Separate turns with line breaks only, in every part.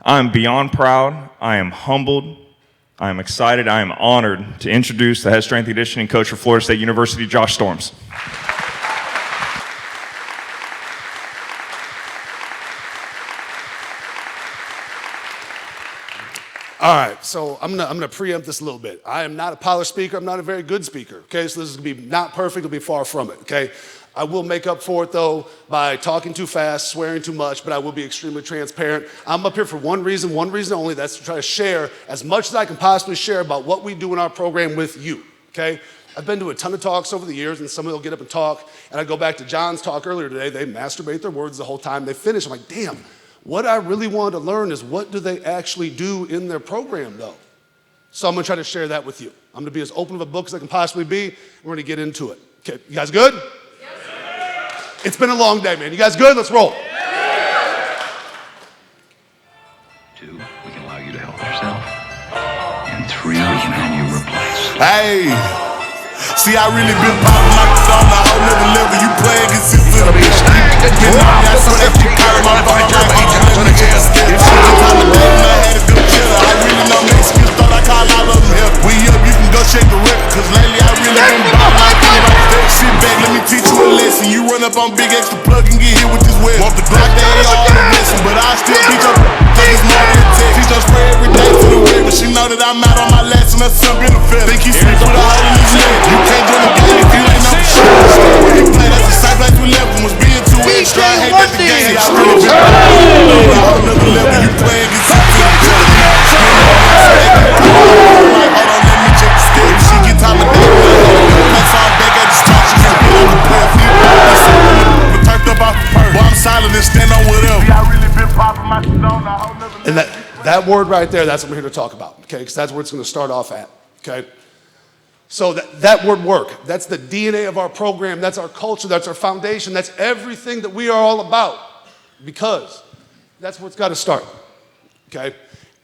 I am beyond proud, I am humbled, I am excited, I am honored to introduce the head strength and conditioning coach for Florida State University, Josh Storms.
All right, so I'm gonna preempt this a little bit. I am not a polished speaker. I'm not a very good speaker, okay? So this is gonna be not perfect, it'll be far from it, okay? I will make up for it, though, by talking too fast, swearing too much, but I will be extremely transparent. I'm up here for one reason only, that's to try to share as much as I can possibly share about what we do in our program with you, okay? I've been to a ton of talks over the years, and somebody will get up and talk, and I go back to John's talk earlier today. They masturbate their words the whole time they finish. I'm like, damn. What I really wanted to learn is what do they actually do in their program, though? So I'm gonna try to share that with you. I'm gonna be as open of a book as I can possibly be. We're gonna get into it. Okay, you guys good? Yes. It's been a long day, man. You guys good? Let's roll. Yes.
2, we can allow you to help yourself. And 3, we can have you replaced.
Hey, see, I really been popping like this on a whole nother level. You play against this little bitch. Up on big extra plug and get hit with this web. Want the Glock, they ain't all the missing, but I still beat your cause it's more than a text. She just spray every day to the web, but she know that I'm out on my last and that's some benefit. Think he sleep with a hole in his leg. You can't join the game if you ain't no shit. When he play, that's the same place we left and was being too extra. I hate that the game. I really been on a whole nother level. You play against the team. Hold on, let me check the stick. She get time of day. That's all back at the start. She just be on the play.
And that word right there, that's what we're here to talk about, okay? Because that's where it's going to start off at, okay? So that word work, that's the DNA of our program, that's our culture, that's our foundation, that's everything that we are all about, because that's where it's got to start, okay?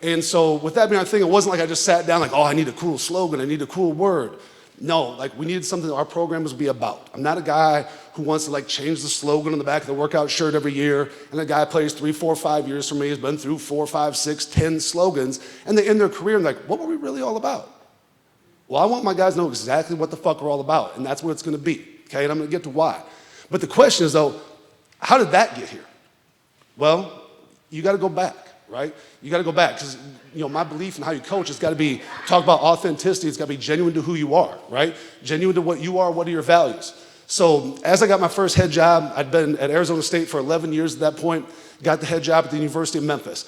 And so with that being our thing, it wasn't like I just sat down like, oh, I need a cool slogan, I need a cool word. No, like we needed something that our program was be about. I'm not a guy who wants to like change the slogan on the back of the workout shirt every year, and a guy plays 3, 4, 5 years for me, has been through 4, 5, 6, 10 slogans, and they end their career and like, what were we really all about? Well, I want my guys to know exactly what the fuck we're all about, and that's what it's gonna be, okay? And I'm gonna get to why. But the question is though, how did that get here? Well, you gotta go back, right? You gotta go back, because my belief in how you coach has gotta be, talk about authenticity, it's gotta be genuine to who you are, right? Genuine to what you are, what are your values? So as I got my first head job, I'd been at Arizona State for 11 years at that point, got the head job at the University of Memphis.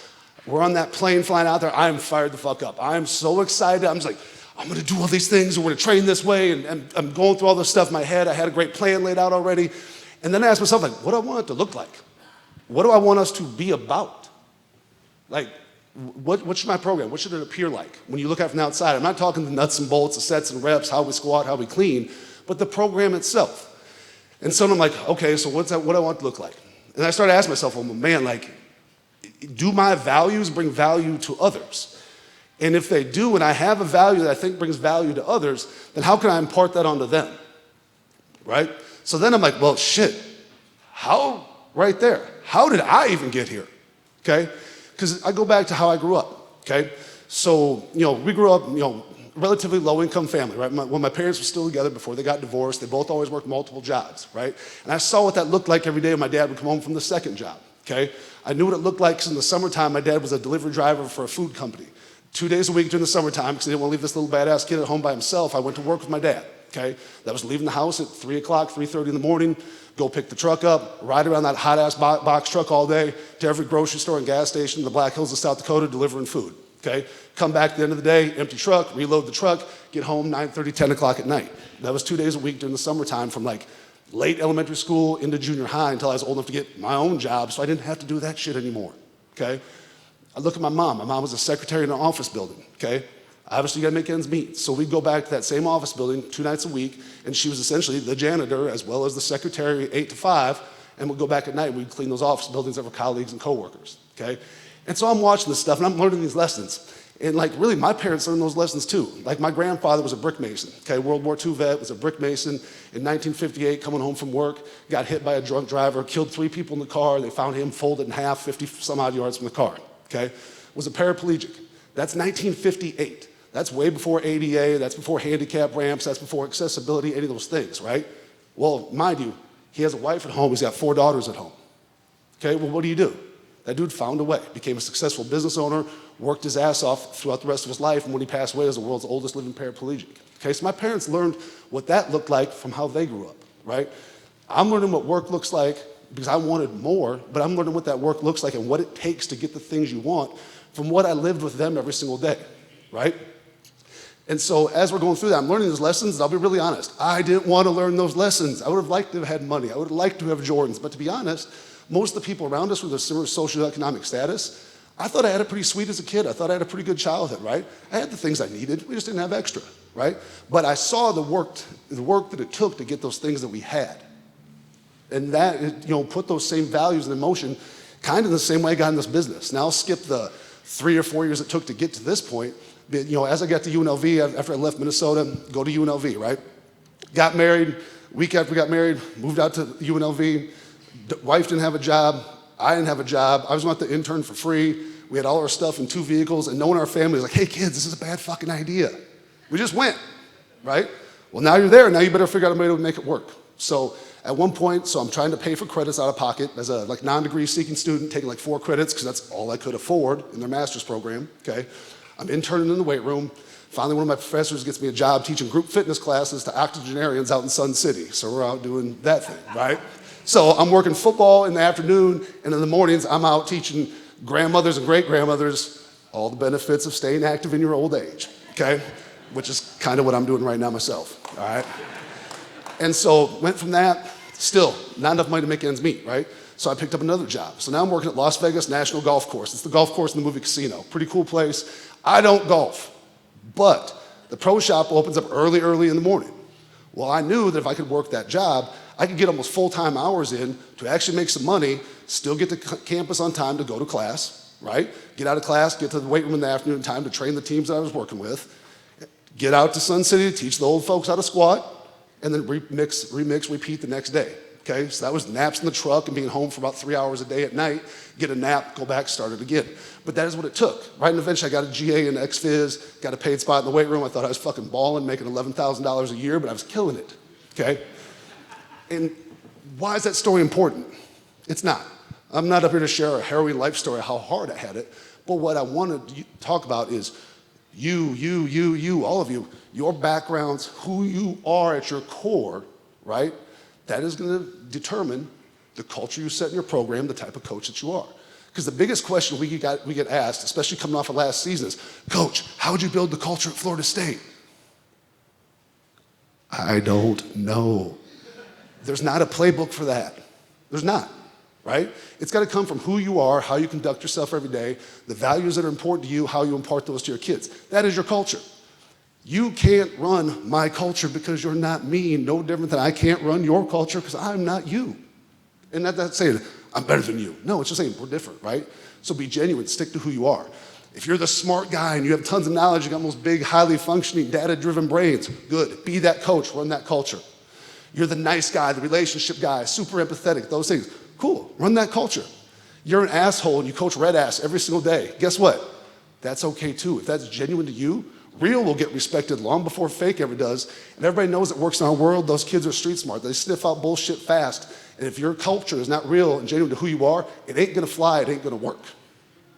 We're on that plane flying out there, I am fired the fuck up. I am so excited, I'm just like, I'm gonna do all these things, we're gonna train this way, and I'm going through all this stuff in my head, I had a great plan laid out already. And then I asked myself, like, what do I want it to look like? What do I want us to be about? Like, what should my program, what should it appear like when you look at it from the outside? I'm not talking the nuts and bolts, the sets and reps, how we squat, how we clean, but the program itself. And so I'm like, okay, so what do I want it to look like? And I started asking myself, well, man, like, do my values bring value to others? And if they do, and I have a value that I think brings value to others, then how can I impart that onto them, right? So then I'm like, well, shit, how, right there, how did I even get here, okay? Because I go back to how I grew up, okay? So, we grew up, relatively low income family, right? When my parents were still together before they got divorced, they both always worked multiple jobs, right? And I saw what that looked like every day when my dad would come home from the second job, okay? I knew what it looked like because in the summertime, my dad was a delivery driver for a food company. 2 days a week during the summertime, because I didn't want to leave this little badass kid at home by himself, I went to work with my dad, okay? That was leaving the house at 3 o'clock, 3:30 in the morning, go pick the truck up, ride around that hot-ass box truck all day to every grocery store and gas station in the Black Hills of South Dakota delivering food, okay? Come back at the end of the day, empty truck, reload the truck, get home 9:30, 10 o'clock at night. That was 2 days a week during the summertime from like late elementary school into junior high until I was old enough to get my own job so I didn't have to do that shit anymore, okay? I look at my mom. My mom was a secretary in an office building, okay? Obviously, you gotta make ends meet. So we'd go back to that same office building 2 nights a week, and she was essentially the janitor as well as the secretary 8 to 5, and we'd go back at night and we'd clean those office buildings of our colleagues and coworkers, okay? And so I'm watching this stuff and I'm learning these lessons. And like really my parents learned those lessons too. Like my grandfather was a brick mason, okay? World War II vet, was a brick mason. In 1958, coming home from work, got hit by a drunk driver, killed 3 people in the car. They found him folded in half, 50 some odd yards from the car, okay? was a paraplegic. That's 1958. That's way before ADA, that's before handicap ramps, that's before accessibility, any of those things, right? Well, mind you, he has a wife at home, he's got 4 daughters at home. Okay, well, what do? That dude found a way, became a successful business owner, worked his ass off throughout the rest of his life, and when he passed away, he was the world's oldest living paraplegic. Okay, so my parents learned what that looked like from how they grew up, right? I'm learning what work looks like because I wanted more, but I'm learning what that work looks like and what it takes to get the things you want from what I lived with them every single day, right? And so as we're going through that, I'm learning those lessons, and I'll be really honest. I didn't want to learn those lessons. I would have liked to have had money. I would have liked to have Jordans. But to be honest, most of the people around us with a similar socioeconomic status, I thought I had it pretty sweet as a kid. I thought I had a pretty good childhood, right? I had the things I needed. We just didn't have extra, right? But I saw the work that it took to get those things that we had. And that, put those same values and emotion kind of in the same way I got in this business. Now I'll skip the 3 or 4 years it took to get to this point. But, as I got to UNLV, after I left Minnesota, go to UNLV, right? Got married, week after we got married, moved out to UNLV. Wife didn't have a job, I didn't have a job. I was going to intern for free. We had all our stuff in 2 vehicles, and no one in our family was like, hey kids, this is a bad fucking idea. We just went, right? Well, now you're there, now you better figure out a way to make it work. So at one point, I'm trying to pay for credits out of pocket as a non-degree seeking student, taking 4 credits because that's all I could afford in their master's program, okay? I'm interning in the weight room. Finally, one of my professors gets me a job teaching group fitness classes to octogenarians out in Sun City. So we're out doing that thing, right? So I'm working football in the afternoon, and in the mornings, I'm out teaching grandmothers and great-grandmothers all the benefits of staying active in your old age, okay? Which is kind of what I'm doing right now myself, all right? And so went from that, still not enough money to make ends meet, right? So I picked up another job. So now I'm working at Las Vegas National Golf Course. It's the golf course in the movie Casino. Pretty cool place. I don't golf, but the pro shop opens up early in the morning. Well, I knew that if I could work that job, I could get almost full-time hours in to actually make some money, still get to campus on time to go to class, right? Get out of class, get to the weight room in the afternoon in time to train the teams that I was working with, get out to Sun City to teach the old folks how to squat, and then remix, repeat the next day. Okay, so that was naps in the truck and being home for about 3 hours a day at night, get a nap, go back, start it again. But that is what it took, right? And eventually I got a GA in XFiz, got a paid spot in the weight room. I thought I was fucking balling, making $11,000 a year, but I was killing it, okay? And why is that story important? It's not. I'm not up here to share a harrowing life story, how hard I had it, but what I want to talk about is you, all of you, your backgrounds, who you are at your core, right? That is going to determine the culture you set in your program, the type of coach that you are. Because the biggest question we get asked, especially coming off of last season, is, Coach, how would you build the culture at Florida State? I don't know. There's not a playbook for that. There's not, right? It's got to come from who you are, how you conduct yourself every day, the values that are important to you, how you impart those to your kids. That is your culture. You can't run my culture because you're not me, no different than I can't run your culture because I'm not you. And that's saying, I'm better than you. No, it's just saying we're different, right? So be genuine, stick to who you are. If you're the smart guy and you have tons of knowledge, you got those big, highly functioning, data-driven brains, good. Be that coach, run that culture. You're the nice guy, the relationship guy, super empathetic, those things. Cool, run that culture. You're an asshole and you coach red ass every single day. Guess what? That's okay too. If that's genuine to you, real will get respected long before fake ever does. And everybody knows it works in our world. Those kids are street smart. They sniff out bullshit fast. And if your culture is not real and genuine to who you are, it ain't gonna fly, it ain't gonna work,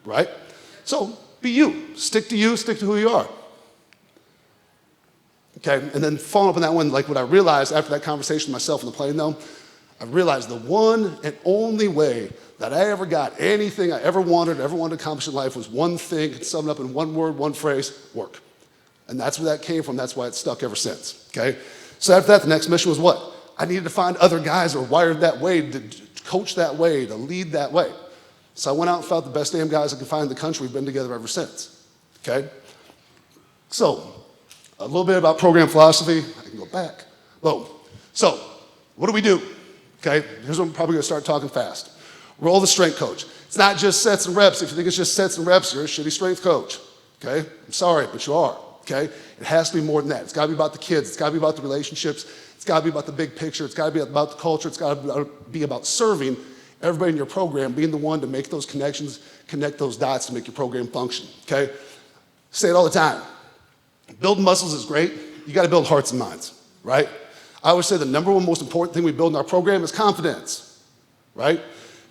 right? So be you, stick to who you are. Okay, and then following up on that one, like what I realized after that conversation with myself on the plane though, I realized the one and only way that I ever got anything I ever wanted to accomplish in life was one thing, summed up in one word, one phrase, work. And that's where that came from. That's why it's stuck ever since, okay? So after that, the next mission was what? I needed to find other guys who were wired that way, to coach that way, to lead that way. So I went out and found the best damn guys I could find in the country. We've been together ever since, okay? So a little bit about program philosophy. I can go back. Boom. So what do? Okay, here's what I'm probably gonna start talking fast. Role of the strength coach. It's not just sets and reps. If you think it's just sets and reps, you're a shitty strength coach, okay? I'm sorry, but you are. Okay? It has to be more than that. It's got to be about the kids. It's got to be about the relationships. It's got to be about the big picture. It's got to be about the culture. It's got to be about serving everybody in your program being the one to make those connections, connect those dots to make your program function, okay? Say it all the time. Building muscles is great. You got to build hearts and minds, right? I always say the number one most important thing we build in our program is confidence, right?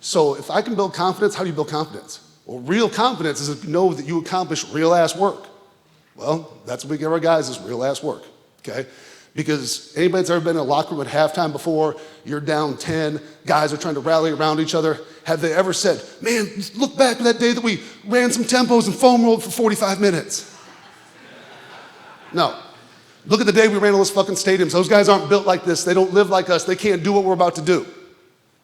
So if I can build confidence, how do you build confidence? Well, real confidence is if you know that you accomplish real-ass work. Well, that's what we give our guys is real-ass work, okay? Because anybody that's ever been in a locker room at halftime before, you're down 10, guys are trying to rally around each other, have they ever said, man, look back to that day that we ran some tempos and foam rolled for 45 minutes? No. Look at the day we ran all those fucking stadiums. Those guys aren't built like this. They don't live like us. They can't do what we're about to do.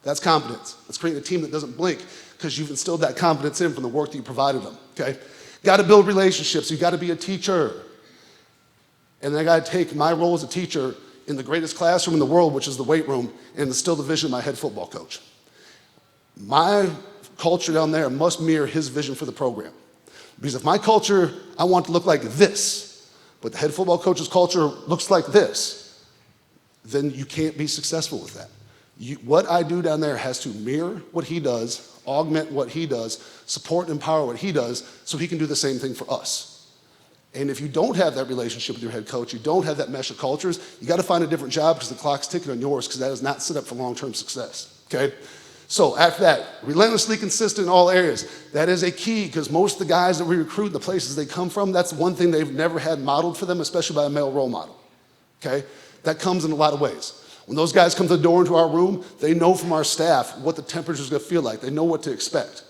That's confidence. That's creating a team that doesn't blink because you've instilled that confidence in from the work that you provided them, okay? Got to build relationships. You've got to be a teacher. And I got to take my role as a teacher in the greatest classroom in the world, which is the weight room, and instill the vision of my head football coach. My culture down there must mirror his vision for the program. Because if my culture, I want to look like this, but the head football coach's culture looks like this, then you can't be successful with that. What I do down there has to mirror what he does, augment what he does, support and empower what he does, so he can do the same thing for us. And if you don't have that relationship with your head coach, you don't have that mesh of cultures, you got to find a different job because the clock's ticking on yours because that is not set up for long-term success, okay? So after that, relentlessly consistent in all areas. That is a key because most of the guys that we recruit in the places they come from, that's one thing they've never had modeled for them, especially by a male role model, okay? That comes in a lot of ways. When those guys come to the door into our room, they know from our staff what the temperature is going to feel like. They know what to expect.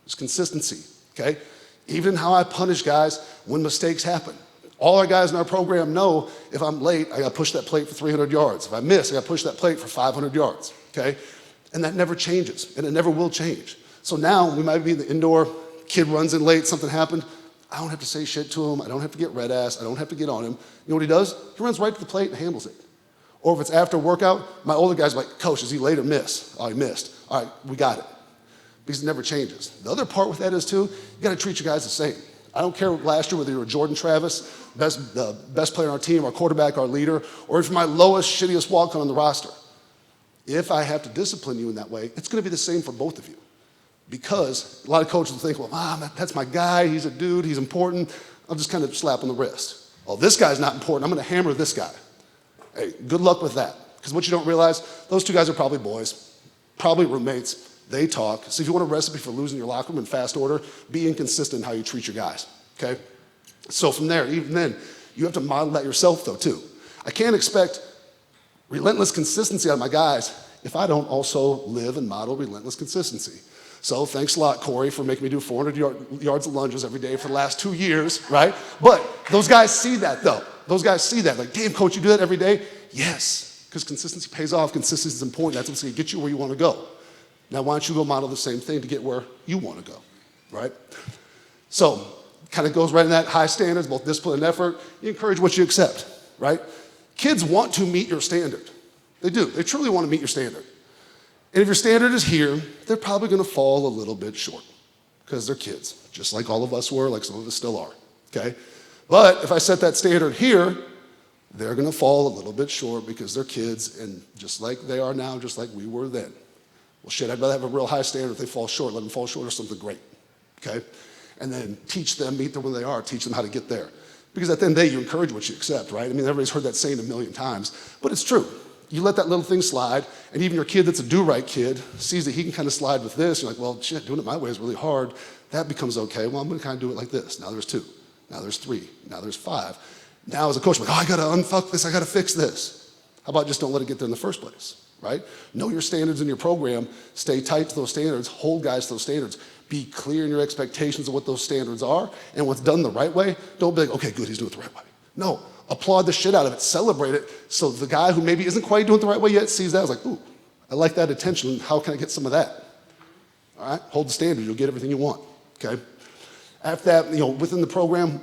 There's consistency, okay? Even how I punish guys when mistakes happen. All our guys in our program know if I'm late, I got to push that plate for 300 yards. If I miss, I got to push that plate for 500 yards, okay? And that never changes, and it never will change. So now we might be in the indoor, kid runs in late, something happened. I don't have to say shit to him. I don't have to get red ass. I don't have to get on him. You know what he does? He runs right to the plate and handles it. Or if it's after a workout, my older guy's like, Coach, is he late or miss? Oh, he missed. All right, we got it. Because it never changes. The other part with that is too, you gotta treat your guys the same. I don't care last year whether you were Jordan Travis, the best player on our team, our quarterback, our leader, or if you're my lowest, shittiest walk-on on the roster. If I have to discipline you in that way, it's gonna be the same for both of you. Because a lot of coaches will think, well, Mom, that's my guy, he's a dude, he's important. I'll just kind of slap on the wrist. Oh, this guy's not important, I'm gonna hammer this guy. Hey, good luck with that. Because what you don't realize, those two guys are probably boys, probably roommates. They talk. So if you want a recipe for losing your locker room in fast order, be inconsistent in how you treat your guys, okay? So from there, even then, you have to model that yourself though too. I can't expect relentless consistency out of my guys if I don't also live and model relentless consistency. So thanks a lot, Corey, for making me do 400 yards of lunges every day for the last 2 years, right? But those guys see that though. Those guys see that, like, damn, Coach, you do that every day? Yes, because consistency pays off. Consistency is important. That's what's going to get you where you want to go. Now, why don't you go model the same thing to get where you want to go, right? So, kind of goes right in that high standards, both discipline and effort. You encourage what you accept, right? Kids want to meet your standard. They do. They truly want to meet your standard. And if your standard is here, they're probably going to fall a little bit short because they're kids, just like all of us were, like some of us still are, okay? But if I set that standard here, they're going to fall a little bit short because they're kids, and just like they are now, just like we were then. Well, shit, I'd rather have a real high standard. If they fall short, let them fall short of something great, okay? And then teach them, meet them where they are, teach them how to get there. Because at the end of the day, you encourage what you accept, right? I mean, everybody's heard that saying a million times, but it's true. You let that little thing slide, and even your kid that's a do-right kid sees that he can kind of slide with this. You're like, well, shit, doing it my way is really hard. That becomes okay. Well, I'm going to kind of do it like this. Now there's 2. Now there's 3. Now there's 5. Now as a coach, I'm like, oh, I got to unfuck this. I got to fix this. How about just don't let it get there in the first place, right? Know your standards in your program. Stay tight to those standards. Hold guys to those standards. Be clear in your expectations of what those standards are. And what's done the right way, don't be like, okay, good, he's doing it the right way. No, applaud the shit out of it. Celebrate it. So the guy who maybe isn't quite doing it the right way yet sees that. I was like, ooh, I like that attention. How can I get some of that? All right, hold the standard. You'll get everything you want, okay? After that, within the program,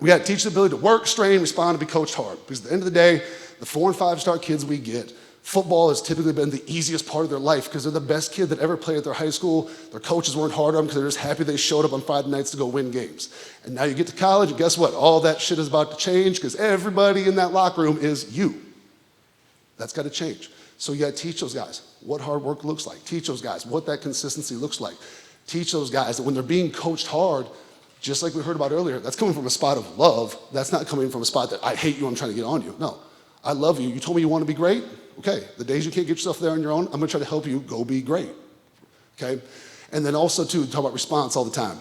we got to teach the ability to work, strain, respond, and be coached hard. Because at the end of the day, the 4- and 5-star kids we get, football has typically been the easiest part of their life because they're the best kid that ever played at their high school. Their coaches weren't hard on them because they're just happy they showed up on Friday nights to go win games. And now you get to college, and guess what? All that shit is about to change because everybody in that locker room is you. That's got to change. So you got to teach those guys what hard work looks like. Teach those guys what that consistency looks like. Teach those guys that when they're being coached hard, just like we heard about earlier, that's coming from a spot of love. That's not coming from a spot that I hate you, I'm trying to get on you. No, I love you. You told me you want to be great? Okay, the days you can't get yourself there on your own, I'm going to try to help you go be great. Okay? And then also, too, talk about response all the time.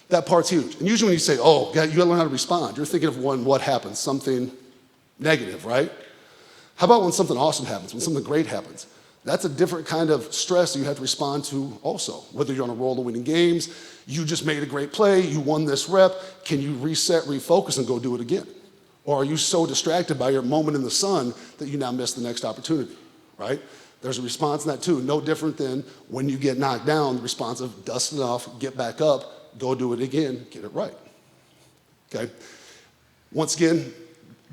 That part's huge. And usually when you say, oh, you got to learn how to respond, you're thinking of what happens, something negative, right? How about when something awesome happens, when something great happens? That's a different kind of stress that you have to respond to also. Whether you're on a roll of winning games, you just made a great play, you won this rep, can you reset, refocus, and go do it again? Or are you so distracted by your moment in the sun that you now miss the next opportunity, right? There's a response in that too, no different than when you get knocked down, the response of dust it off, get back up, go do it again, get it right, okay? Once again,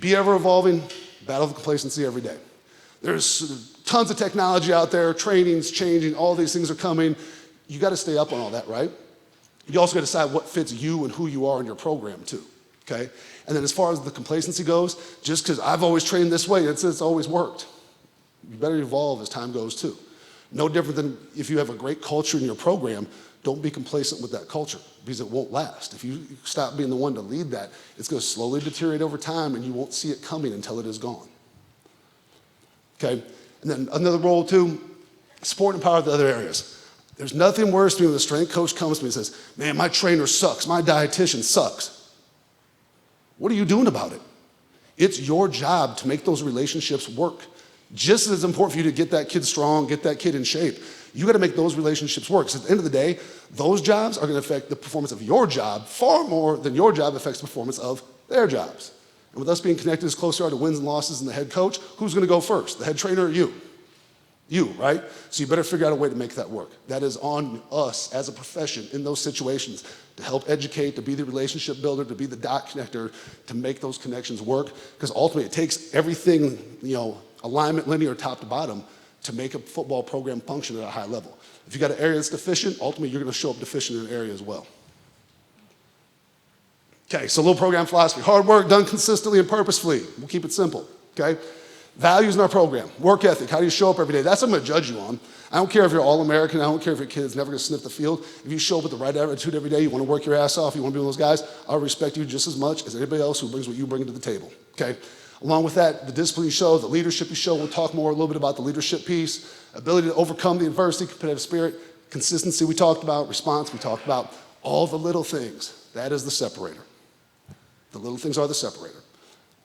be ever evolving, battle the complacency every day. There's tons of technology out there, training's changing, all these things are coming. You gotta stay up on all that, right? You also gotta decide what fits you and who you are in your program too, okay? And then as far as the complacency goes, just because I've always trained this way, it's always worked. You better evolve as time goes too. No different than if you have a great culture in your program, don't be complacent with that culture because it won't last. If you stop being the one to lead that, it's gonna slowly deteriorate over time and you won't see it coming until it is gone. Okay, and then another role too, support and empower the other areas. There's nothing worse than when the strength coach comes to me and says, man, my trainer sucks, my dietitian sucks. What are you doing about it? It's your job to make those relationships work. Just as important for you to get that kid strong, get that kid in shape, you gotta make those relationships work. Because at the end of the day, those jobs are gonna affect the performance of your job far more than your job affects the performance of their jobs. And with us being connected as close to the wins and losses and the head coach, who's gonna go first, the head trainer or you? You, right? So you better figure out a way to make that work. That is on us as a profession in those situations to help educate, to be the relationship builder, to be the dot connector, to make those connections work. Because ultimately it takes everything, alignment, linear, top to bottom, to make a football program function at a high level. If you got an area that's deficient, ultimately you're gonna show up deficient in an area as well. Okay, so a little program philosophy. Hard work done consistently and purposefully. We'll keep it simple, okay? Values in our program. Work ethic. How do you show up every day? That's what I'm going to judge you on. I don't care if you're All-American. I don't care if your kid's never going to sniff the field. If you show up with the right attitude every day, you want to work your ass off, you want to be one of those guys, I'll respect you just as much as anybody else who brings what you bring to the table, okay? Along with that, the discipline you show, the leadership you show. We'll talk more a little bit about the leadership piece. Ability to overcome the adversity, competitive spirit, consistency we talked about, response we talked about. All the little things. That is the separator. The little things are the separator.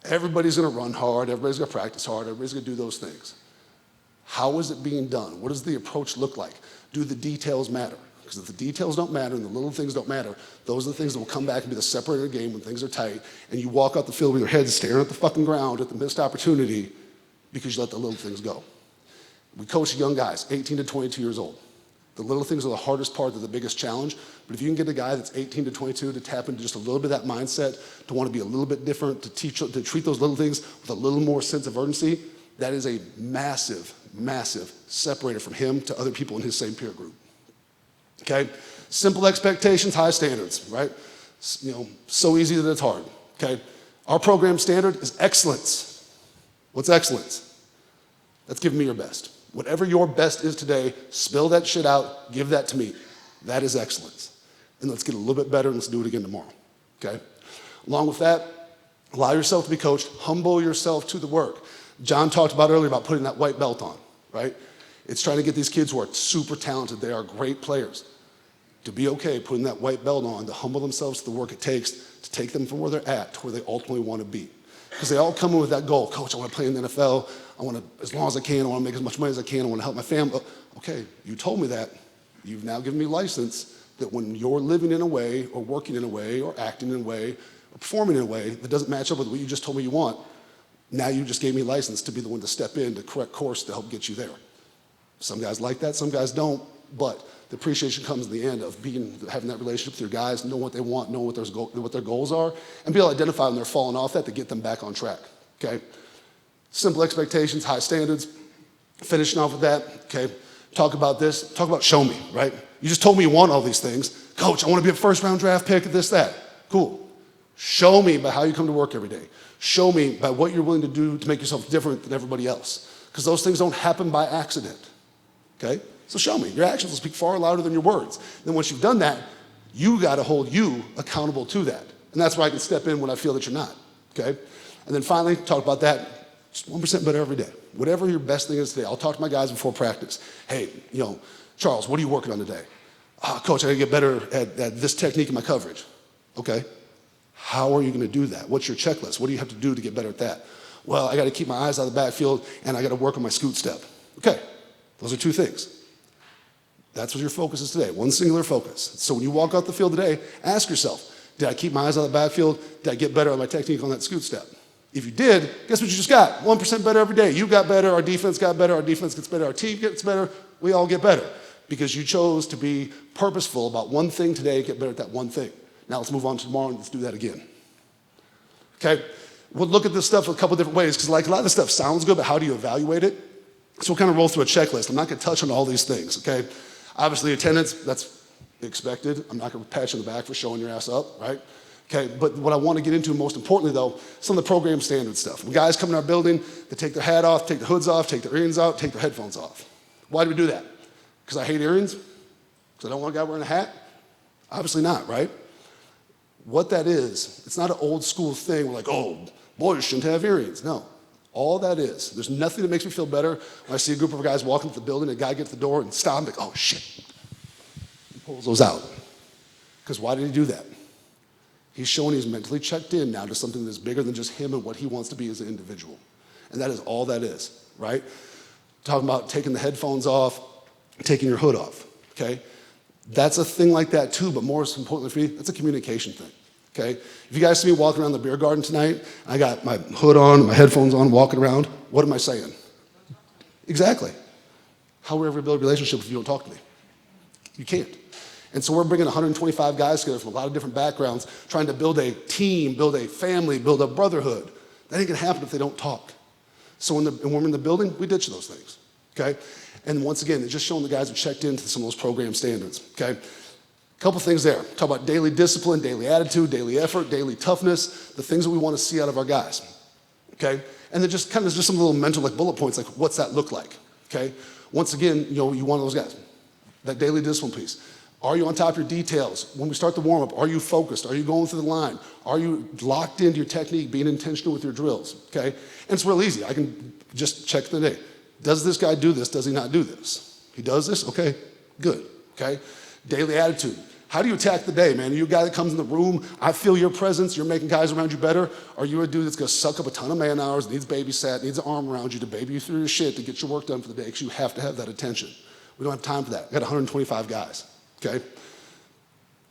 Everybody's gonna run hard, everybody's gonna practice hard, everybody's gonna do those things. How is it being done? What does the approach look like? Do the details matter? Because if the details don't matter and the little things don't matter, those are the things that will come back and be the separator game when things are tight and you walk out the field with your head staring at the fucking ground at the missed opportunity because you let the little things go. We coach young guys, 18 to 22 years old. The little things are the hardest part, they're the biggest challenge. But if you can get a guy that's 18 to 22 to tap into just a little bit of that mindset, to want to be a little bit different, to treat those little things with a little more sense of urgency, that is a massive, massive separator from him to other people in his same peer group. Okay? Simple expectations, high standards, right? So easy that it's hard, okay? Our program standard is excellence. What's excellence? That's giving me your best. Whatever your best is today, spill that shit out, give that to me. That is excellence. And let's get a little bit better and let's do it again tomorrow, okay? Along with that, allow yourself to be coached, humble yourself to the work. John talked about earlier about putting that white belt on, right? It's trying to get these kids who are super talented, they are great players, to be okay putting that white belt on, to humble themselves to the work it takes to take them from where they're at to where they ultimately want to be. Because they all come in with that goal. Coach, I want to play in the NFL. I want to, as long as I can, I want to make as much money as I can. I want to help my family. Okay, you told me that. You've now given me license that when you're living in a way or working in a way or acting in a way or performing in a way that doesn't match up with what you just told me you want, now you just gave me license to be the one to step in to correct course to help get you there. Some guys like that, some guys don't, but the appreciation comes in the end of having that relationship with your guys, know what they want, know what their goals are, and be able to identify when they're falling off that to get them back on track, okay? Simple expectations, high standards. Finishing off with that, okay? Talk about this, talk about show me, right? You just told me you want all these things. Coach, I want to be a first-round draft pick, this, that. Cool. Show me by how you come to work every day. Show me by what you're willing to do to make yourself different than everybody else. because those things don't happen by accident, okay? So show me. Your actions will speak far louder than your words. Then once you've done that, you got to hold you accountable to that. And that's where I can step in when I feel that you're not, okay? And then finally, talk about that, just 1% better every day. Whatever your best thing is today. I'll talk to my guys before practice. Hey, Charles, what are you working on today? Coach, I got to get better at this technique in my coverage. Okay. How are you going to do that? What's your checklist? What do you have to do to get better at that? Well, I got to keep my eyes out of the backfield, and I got to work on my scoot step. Okay. Those are two things. That's what your focus is today, one singular focus. So when you walk out the field today, ask yourself, did I keep my eyes out of the backfield? Did I get better at my technique on that scoot step? If you did, guess what you just got? 1% better every day. You got better, our defense got better, our defense gets better, our team gets better, we all get better. Because you chose to be purposeful about one thing today and get better at that one thing. Now let's move on to tomorrow and let's do that again. Okay? We'll look at this stuff a couple different ways, because like a lot of this stuff sounds good, but how do you evaluate it? So we'll kind of roll through a checklist. I'm not going to touch on all these things, okay? Obviously attendance, that's expected. I'm not going to pat you on the back for showing your ass up, right? Okay, but what I want to get into most importantly though, some of the program standard stuff. When guys come in our building, they take their hat off, take their hoods off, take their earrings out, take their headphones off. Why do we do that? Because I hate earrings? Because I don't want a guy wearing a hat? Obviously not, right? What that is, it's not an old school thing where like, oh, boys shouldn't have earrings. No. All that is, there's nothing that makes me feel better when I see a group of guys walking into the building, a guy gets to the door and stop, I'm like, oh shit. He pulls those out. Because why did he do that? He's showing he's mentally checked in now to something that's bigger than just him and what he wants to be as an individual. And that is all that is, right? Talking about taking the headphones off, taking your hood off, okay? That's a thing like that too, but more importantly for me, that's a communication thing, okay? If you guys see me walking around the beer garden tonight, I got my hood on, my headphones on, walking around, what am I saying? Exactly. How will we ever build a relationship if you don't talk to me? You can't. And so we're bringing 125 guys together from a lot of different backgrounds, trying to build a team, build a family, build a brotherhood. That ain't gonna happen if they don't talk. So when we're in the building, we ditch those things, okay? And once again, it's just showing the guys who checked into some of those program standards, okay? A couple things there. Talk about daily discipline, daily attitude, daily effort, daily toughness, the things that we want to see out of our guys, okay? And then just kind of just some little mental like bullet points, like what's that look like, okay? Once again, you want those guys. That daily discipline piece. Are you on top of your details? When we start the warm-up, are you focused? Are you going through the line? Are you locked into your technique, being intentional with your drills, okay? And it's real easy. I can just check the day. Does this guy do this? Does he not do this? He does this? Okay, good, okay? Daily attitude. How do you attack the day, man? Are you a guy that comes in the room, I feel your presence, you're making guys around you better? Or are you a dude that's gonna suck up a ton of man hours, needs babysat, needs an arm around you to baby you through your shit to get your work done for the day, because you have to have that attention. We don't have time for that. I got 125 guys, okay?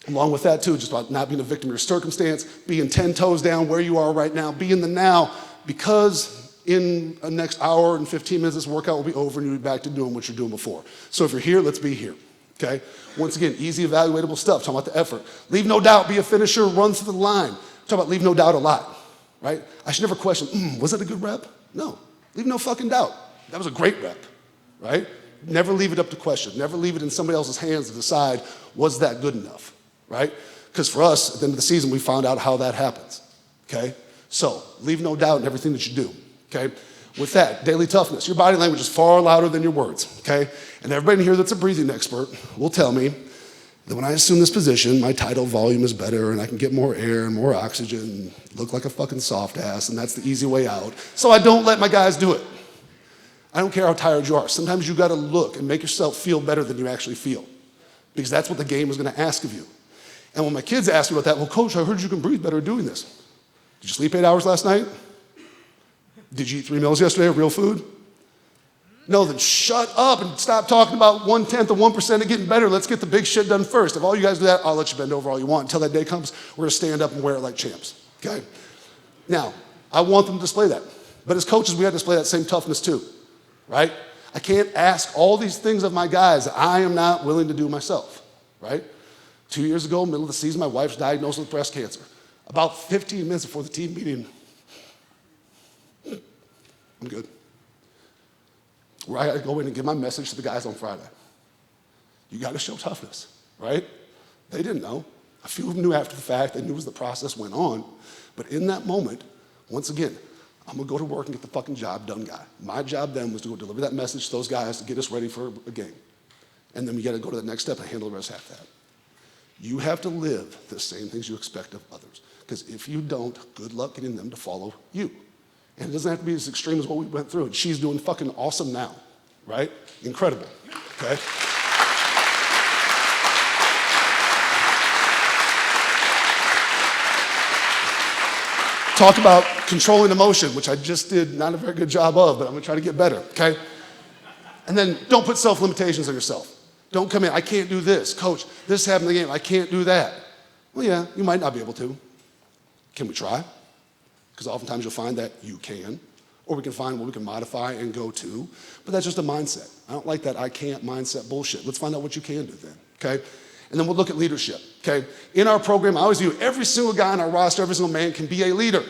Along with that too, just about not being a victim of your circumstance, being 10 toes down where you are right now, be in the now, because in the next hour and 15 minutes, this workout will be over and you'll be back to doing what you're doing before. So if you're here, let's be here, okay? Once again, easy evaluatable stuff, talking about the effort. Leave no doubt, be a finisher, run through the line. Talk about leave no doubt a lot, right? I should never question, was that a good rep? No, leave no fucking doubt. That was a great rep, right? Never leave it up to question. Never leave it in somebody else's hands to decide, was that good enough, right? Because for us, at the end of the season, we found out how that happens, okay? So leave no doubt in everything that you do, okay? With that, daily toughness. Your body language is far louder than your words, okay? And everybody in here that's a breathing expert will tell me that when I assume this position, my tidal volume is better and I can get more air and more oxygen and look like a fucking soft ass, and that's the easy way out. So I don't let my guys do it. I don't care how tired you are. Sometimes you gotta look and make yourself feel better than you actually feel, because that's what the game is gonna ask of you. And when my kids ask me about that, well, coach, I heard you can breathe better doing this. Did you sleep 8 hours last night? Did you eat 3 meals yesterday of real food? No, then shut up and stop talking about 1/10 of 1% of getting better. Let's get the big shit done first. If all you guys do that, I'll let you bend over all you want. Until that day comes, we're gonna stand up and wear it like champs, okay? Now, I want them to display that. But as coaches, we gotta display that same toughness too, right? I can't ask all these things of my guys that I am not willing to do myself, right? 2 years ago, middle of the season, my wife's diagnosed with breast cancer. About 15 minutes before the team meeting, I'm good. Where I gotta go in and give my message to the guys on Friday. You gotta show toughness, right? They didn't know. A few of them knew after the fact. They knew as the process went on. But in that moment, once again, I'm gonna go to work and get the fucking job done guy. My job then was to go deliver that message to those guys to get us ready for a game. And then we gotta go to the next step and handle the rest after that. You have to live the same things you expect of others. Because if you don't, good luck getting them to follow you. And it doesn't have to be as extreme as what we went through. And she's doing fucking awesome now, right? Incredible, okay? Talk about controlling emotion, which I just did not a very good job of, but I'm gonna try to get better, okay? And then don't put self-limitations on yourself. Don't come in, I can't do this. Coach, this happened in the game, I can't do that. Well, yeah, you might not be able to. Can we try? Because oftentimes you'll find that you can, or we can find what we can modify and go to, but that's just a mindset. I don't like that I can't mindset bullshit. Let's find out what you can do then, okay? And then we'll look at leadership, okay? In our program, I always view every single guy on our roster, every single man can be a leader.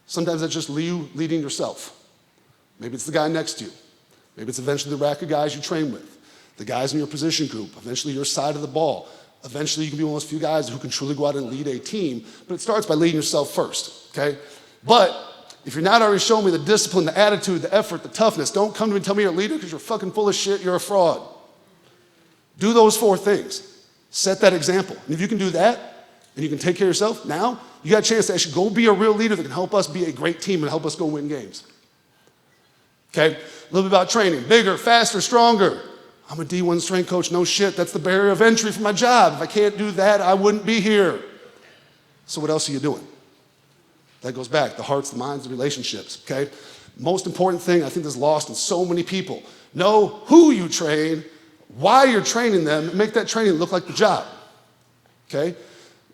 Sometimes that's just you leading yourself. Maybe it's the guy next to you. Maybe it's eventually the rack of guys you train with, the guys in your position group, eventually your side of the ball. Eventually you can be one of those few guys who can truly go out and lead a team, but it starts by leading yourself first, okay? But if you're not already showing me the discipline, the attitude, the effort, the toughness, don't come to me and tell me you're a leader because you're fucking full of shit, you're a fraud. Do those 4 things. Set that example. And if you can do that, and you can take care of yourself, now you got a chance to actually go be a real leader that can help us be a great team and help us go win games. Okay? A little bit about training. Bigger, faster, stronger. I'm a D1 strength coach, no shit. That's the barrier of entry for my job. If I can't do that, I wouldn't be here. So what else are you doing? That goes back, the hearts, the minds, the relationships, okay? Most important thing, I think this is lost in so many people. Know who you train, why you're training them, and make that training look like the job, okay?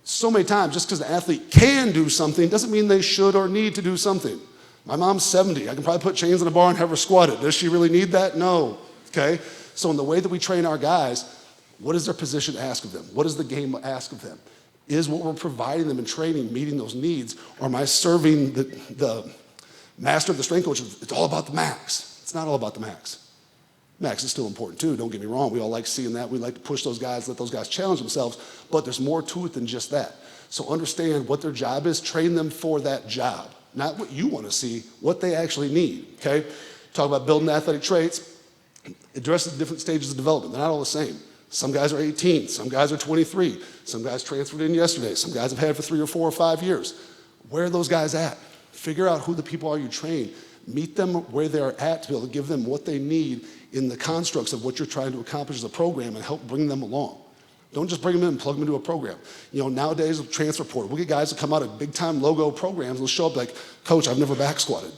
So many times, just because the athlete can do something doesn't mean they should or need to do something. My mom's 70. I can probably put chains in a bar and have her squat it. Does she really need that? No, okay? So in the way that we train our guys, what is their position ask of them? What does the game ask of them? Is what we're providing them in training meeting those needs, or am I serving the master of the strength coach? It's all about the max. It's not all about the max. Max is still important too, don't get me wrong. We all like seeing that. We like to push those guys, let those guys challenge themselves, but there's more to it than just that. So understand what their job is, train them for that job. Not what you want to see, what they actually need, okay? Talk about building athletic traits. Addresses different stages of development. They're not all the same. Some guys are 18, some guys are 23, some guys transferred in yesterday, some guys have had for 3 or 4 or 5 years. Where are those guys at? Figure out who the people are you train. Meet them where they're at to be able to give them what they need in the constructs of what you're trying to accomplish as a program and help bring them along. Don't just bring them in and plug them into a program. You know, nowadays with transfer portal, we get guys that come out of big time logo programs and show up like, Coach, I've never back squatted.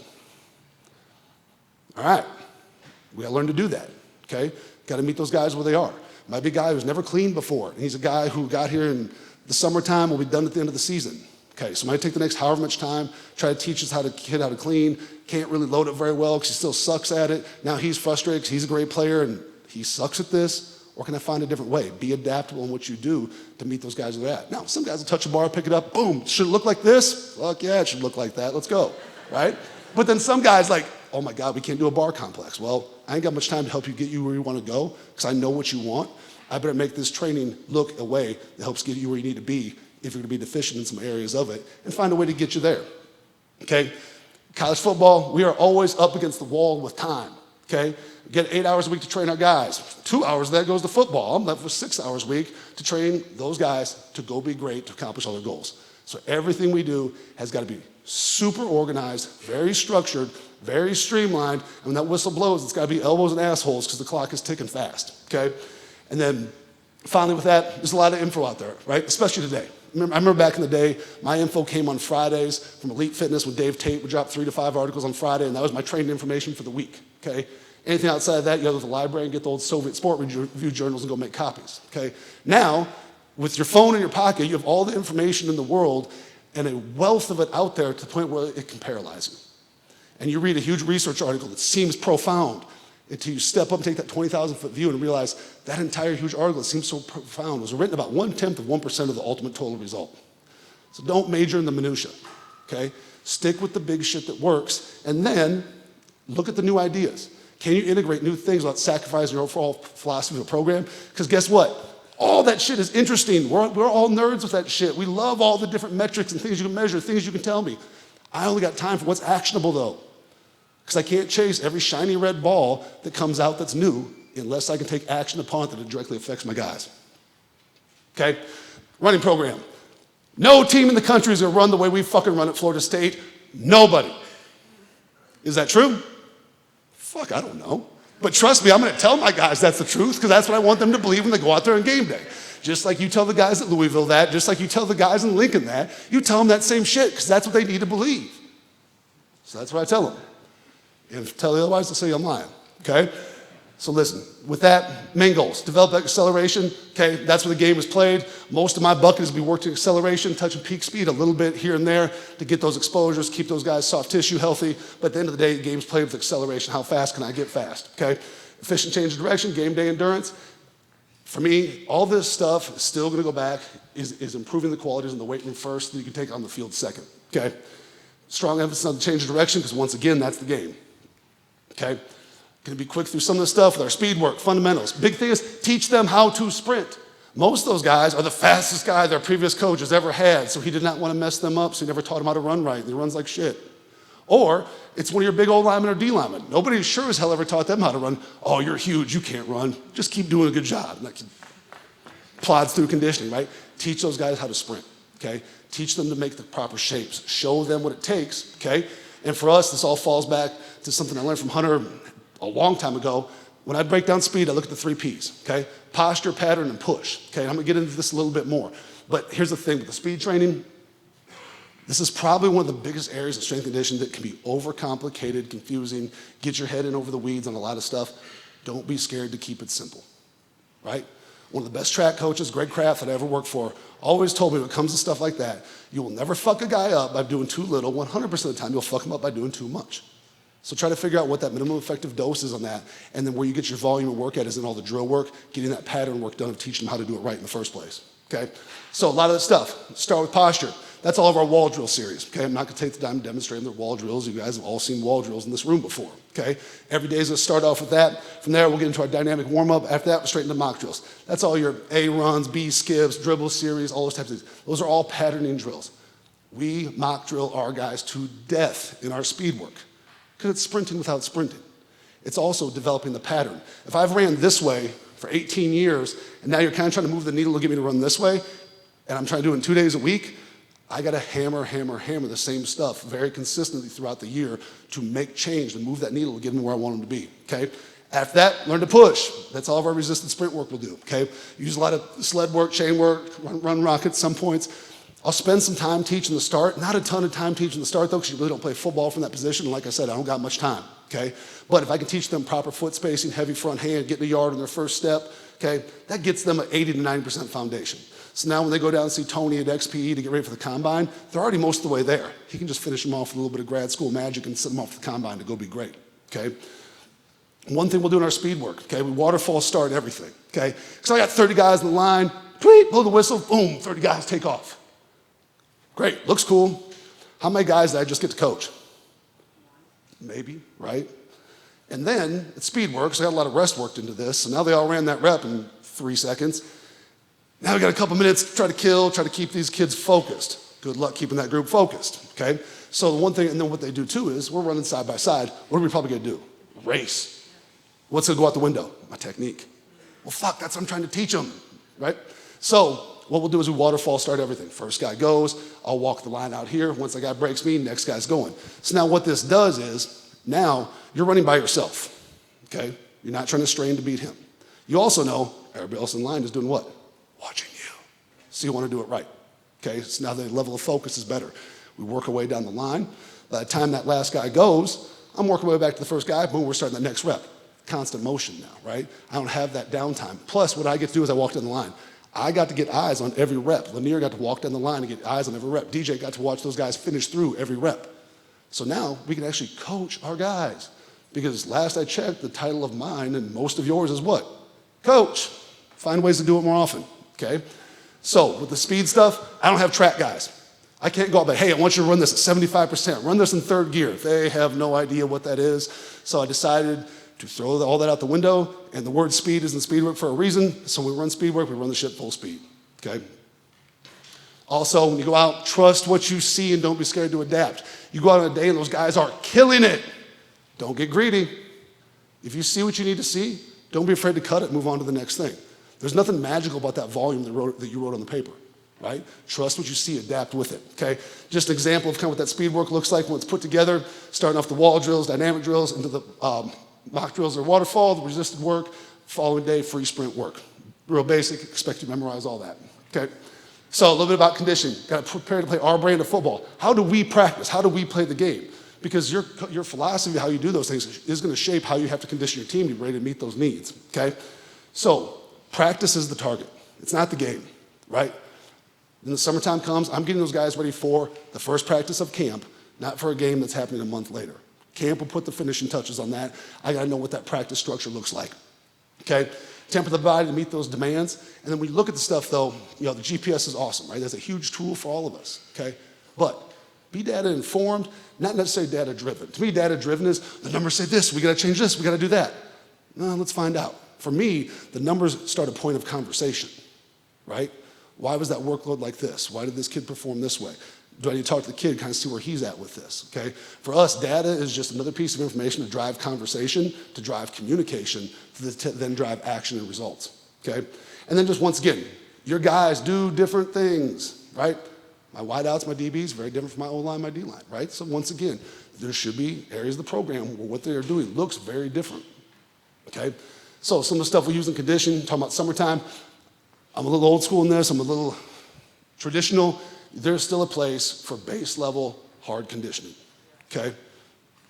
All right, we gotta learn to do that, okay? Gotta meet those guys where they are. Might be a guy who's never cleaned before, and he's a guy who got here in the summertime, will be done at the end of the season. Okay, so might take the next however much time, try to teach us how to clean, can't really load it very well because he still sucks at it. Now he's frustrated because he's a great player and he sucks at this. Or can I find a different way? Be adaptable in what you do to meet those guys where they're at. Now, some guys will touch a bar, pick it up, boom, should it look like this? Fuck yeah, it should look like that, let's go, right? But then some guys like, oh my God, we can't do a bar complex. Well, I ain't got much time to help you get you where you want to go because I know what you want. I better make this training look a way that helps get you where you need to be if you're going to be deficient in some areas of it, and find a way to get you there, okay? College football, we are always up against the wall with time, okay? We get 8 hours a week to train our guys. 2 hours of that goes to football. I'm left with 6 hours a week to train those guys to go be great, to accomplish all their goals. So everything we do has got to be super organized, very structured, very streamlined, and when that whistle blows, it's got to be elbows and assholes because the clock is ticking fast, okay? And then finally with that, there's a lot of info out there, right? Especially today. I remember back in the day, my info came on Fridays from Elite Fitness when Dave Tate would drop 3 to 5 articles on Friday, and that was my training information for the week, okay? Anything outside of that, you go to the library and get the old Soviet sport review journals and go make copies, okay? Now, with your phone in your pocket, you have all the information in the world and a wealth of it out there to the point where it can paralyze you. And you read a huge research article that seems profound until you step up and take that 20,000-foot view and realize that entire huge article that seems so profound was written about 1/10 of 1% of the ultimate total result. So don't major in the minutia, okay? Stick with the big shit that works, and then look at the new ideas. Can you integrate new things without sacrificing your overall philosophy of the program? Because guess what? All that shit is interesting. We're all nerds with that shit. We love all the different metrics and things you can measure, things you can tell me. I only got time for what's actionable though, because I can't chase every shiny red ball that comes out that's new unless I can take action upon it that directly affects my guys. Okay? Running program. No team in the country is going to run the way we fucking run at Florida State. Nobody. Is that true? Fuck, I don't know. But trust me, I'm going to tell my guys that's the truth because that's what I want them to believe when they go out there on game day. Just like you tell the guys at Louisville that, just like you tell the guys in Lincoln that, you tell them that same shit because that's what they need to believe. So that's what I tell them. And if I tell you otherwise, they'll say I'm lying. Okay? So listen, with that, main goals, develop that acceleration, okay, that's where the game is played. Most of my bucket is to be working acceleration, touching peak speed a little bit here and there to get those exposures, keep those guys' soft tissue healthy, but at the end of the day, the game's played with acceleration. How fast can I get fast, okay? Efficient change of direction, game day endurance. For me, all this stuff is still gonna go back, is improving the qualities in the weight room first, that you can take on the field second, okay? Strong emphasis on the change of direction, because once again, that's the game, okay? Going to be quick through some of the stuff with our speed work, fundamentals. Big thing is teach them how to sprint. Most of those guys are the fastest guy their previous coach has ever had, so he did not want to mess them up, so he never taught them how to run right, and he runs like shit. Or it's one of your big old linemen or D linemen. Nobody sure as hell ever taught them how to run. Oh, you're huge, you can't run. Just keep doing a good job. Like, plods through conditioning, right? Teach those guys how to sprint, okay? Teach them to make the proper shapes. Show them what it takes, okay? And for us, this all falls back to something I learned from Hunter a long time ago. When I break down speed, I look at the 3 Ps, okay? Posture, pattern, and push, okay? I'm gonna get into this a little bit more. But here's the thing with the speed training, this is probably one of the biggest areas of strength and conditioning that can be overcomplicated, confusing, get your head in over the weeds on a lot of stuff. Don't be scared to keep it simple, right? One of the best track coaches, Greg Kraft, that I ever worked for, always told me when it comes to stuff like that, you will never fuck a guy up by doing too little. 100% of the time, you'll fuck him up by doing too much. So try to figure out what that minimum effective dose is on that, and then where you get your volume of work at is in all the drill work, getting that pattern work done of teaching them how to do it right in the first place, okay? So a lot of this stuff, start with posture. That's all of our wall drill series, okay? I'm not gonna take the time demonstrating their wall drills. You guys have all seen wall drills in this room before, okay? Every day is gonna start off with that. From there, we'll get into our dynamic warm-up. After that, we'll straight into mock drills. That's all your A runs, B skips, dribble series, all those types of things. Those are all patterning drills. We mock drill our guys to death in our speed work, because it's sprinting without sprinting. It's also developing the pattern. If I've ran this way for 18 years, and now you're kind of trying to move the needle to get me to run this way, and I'm trying to do it in 2 days a week, I gotta hammer the same stuff very consistently throughout the year to make change, to move that needle to get them where I want them to be, okay? After that, learn to push. That's all of our resistant sprint work will do, okay? Use a lot of sled work, chain work, run rock at some points. I'll spend some time teaching the start. Not a ton of time teaching the start though, because you really don't play football from that position. And like I said, I don't got much time, okay? But if I can teach them proper foot spacing, heavy front hand, getting a yard on their first step, okay, that gets them an 80 to 90% foundation. So now when they go down and see Tony at XPE to get ready for the combine, they're already most of the way there. He can just finish them off with a little bit of grad school magic and send them off to the combine to go be great, okay? One thing we'll do in our speed work, okay, we waterfall start everything, okay? So I got 30 guys in the line, tweet, blow the whistle, boom, 30 guys take off. Great, looks cool. How many guys did I just get to coach? Maybe, right? And then at speed work, so I got a lot of rest worked into this, so now they all ran that rep in 3 seconds. Now we got a couple minutes to try to keep these kids focused. Good luck keeping that group focused, okay? So the one thing, and then what they do too is, we're running side by side. What are we probably gonna do? Race. What's gonna go out the window? My technique. Well, fuck, that's what I'm trying to teach them, right? So what we'll do is we waterfall start everything. First guy goes, I'll walk the line out here. Once the guy breaks me, next guy's going. So now what this does is, now you're running by yourself, okay? You're not trying to strain to beat him. You also know everybody else in line is doing what? Watching you. So you want to do it right, okay? So now the level of focus is better. We work our way down the line. By the time that last guy goes, I'm working my way back to the first guy, boom, we're starting the next rep. Constant motion now, right? I don't have that downtime. Plus, what I get to do is I walk down the line. I got to get eyes on every rep. Lanier got to walk down the line and get eyes on every rep. DJ got to watch those guys finish through every rep. So now we can actually coach our guys. Because last I checked, the title of mine and most of yours is what? Coach. Find ways to do it more often, okay? So with the speed stuff, I don't have track guys. I can't go out, but hey, I want you to run this at 75%. Run this in third gear. They have no idea what that is. So I decided to throw all that out the window, and the word speed is in speed work for a reason. So when we run speed work, we run the shit full speed, okay? Also, when you go out, trust what you see and don't be scared to adapt. You go out on a day and those guys are killing it. Don't get greedy. If you see what you need to see, don't be afraid to cut it and move on to the next thing. There's nothing magical about that volume that you wrote on the paper, right? Trust what you see, adapt with it, okay? Just an example of kind of what that speed work looks like when it's put together, starting off the wall drills, dynamic drills, into the mock drills or waterfall, the resisted work, following day, free sprint work. Real basic, expect you to memorize all that, okay? So a little bit about conditioning. Got to prepare to play our brand of football. How do we practice? How do we play the game? Because your philosophy, how you do those things, is going to shape how you have to condition your team to be ready to meet those needs, okay? So practice is the target. It's not the game, right? When the summertime comes, I'm getting those guys ready for the first practice of camp, not for a game that's happening a month later. Camp will put the finishing touches on that. I got to know what that practice structure looks like, okay? Temper the body to meet those demands. And then when you look at the stuff, though, the GPS is awesome, right? That's a huge tool for all of us, okay? But be data informed, not necessarily data driven. To me, data driven is the numbers say this, we got to change this, we got to do that. No, let's find out. For me, the numbers start a point of conversation, right? Why was that workload like this? Why did this kid perform this way? Do I need to talk to the kid, kind of see where he's at with this, okay? For us, data is just another piece of information to drive conversation, to drive communication, to then drive action and results, okay? And then just once again, your guys do different things, right? My wideouts, my DBs, very different from my O-line, my D-line, right? So once again, there should be areas of the program where what they are doing looks very different, okay? So some of the stuff we use in condition, talking about summertime, I'm a little old school in this, I'm a little traditional. There's still a place for base level hard conditioning, okay?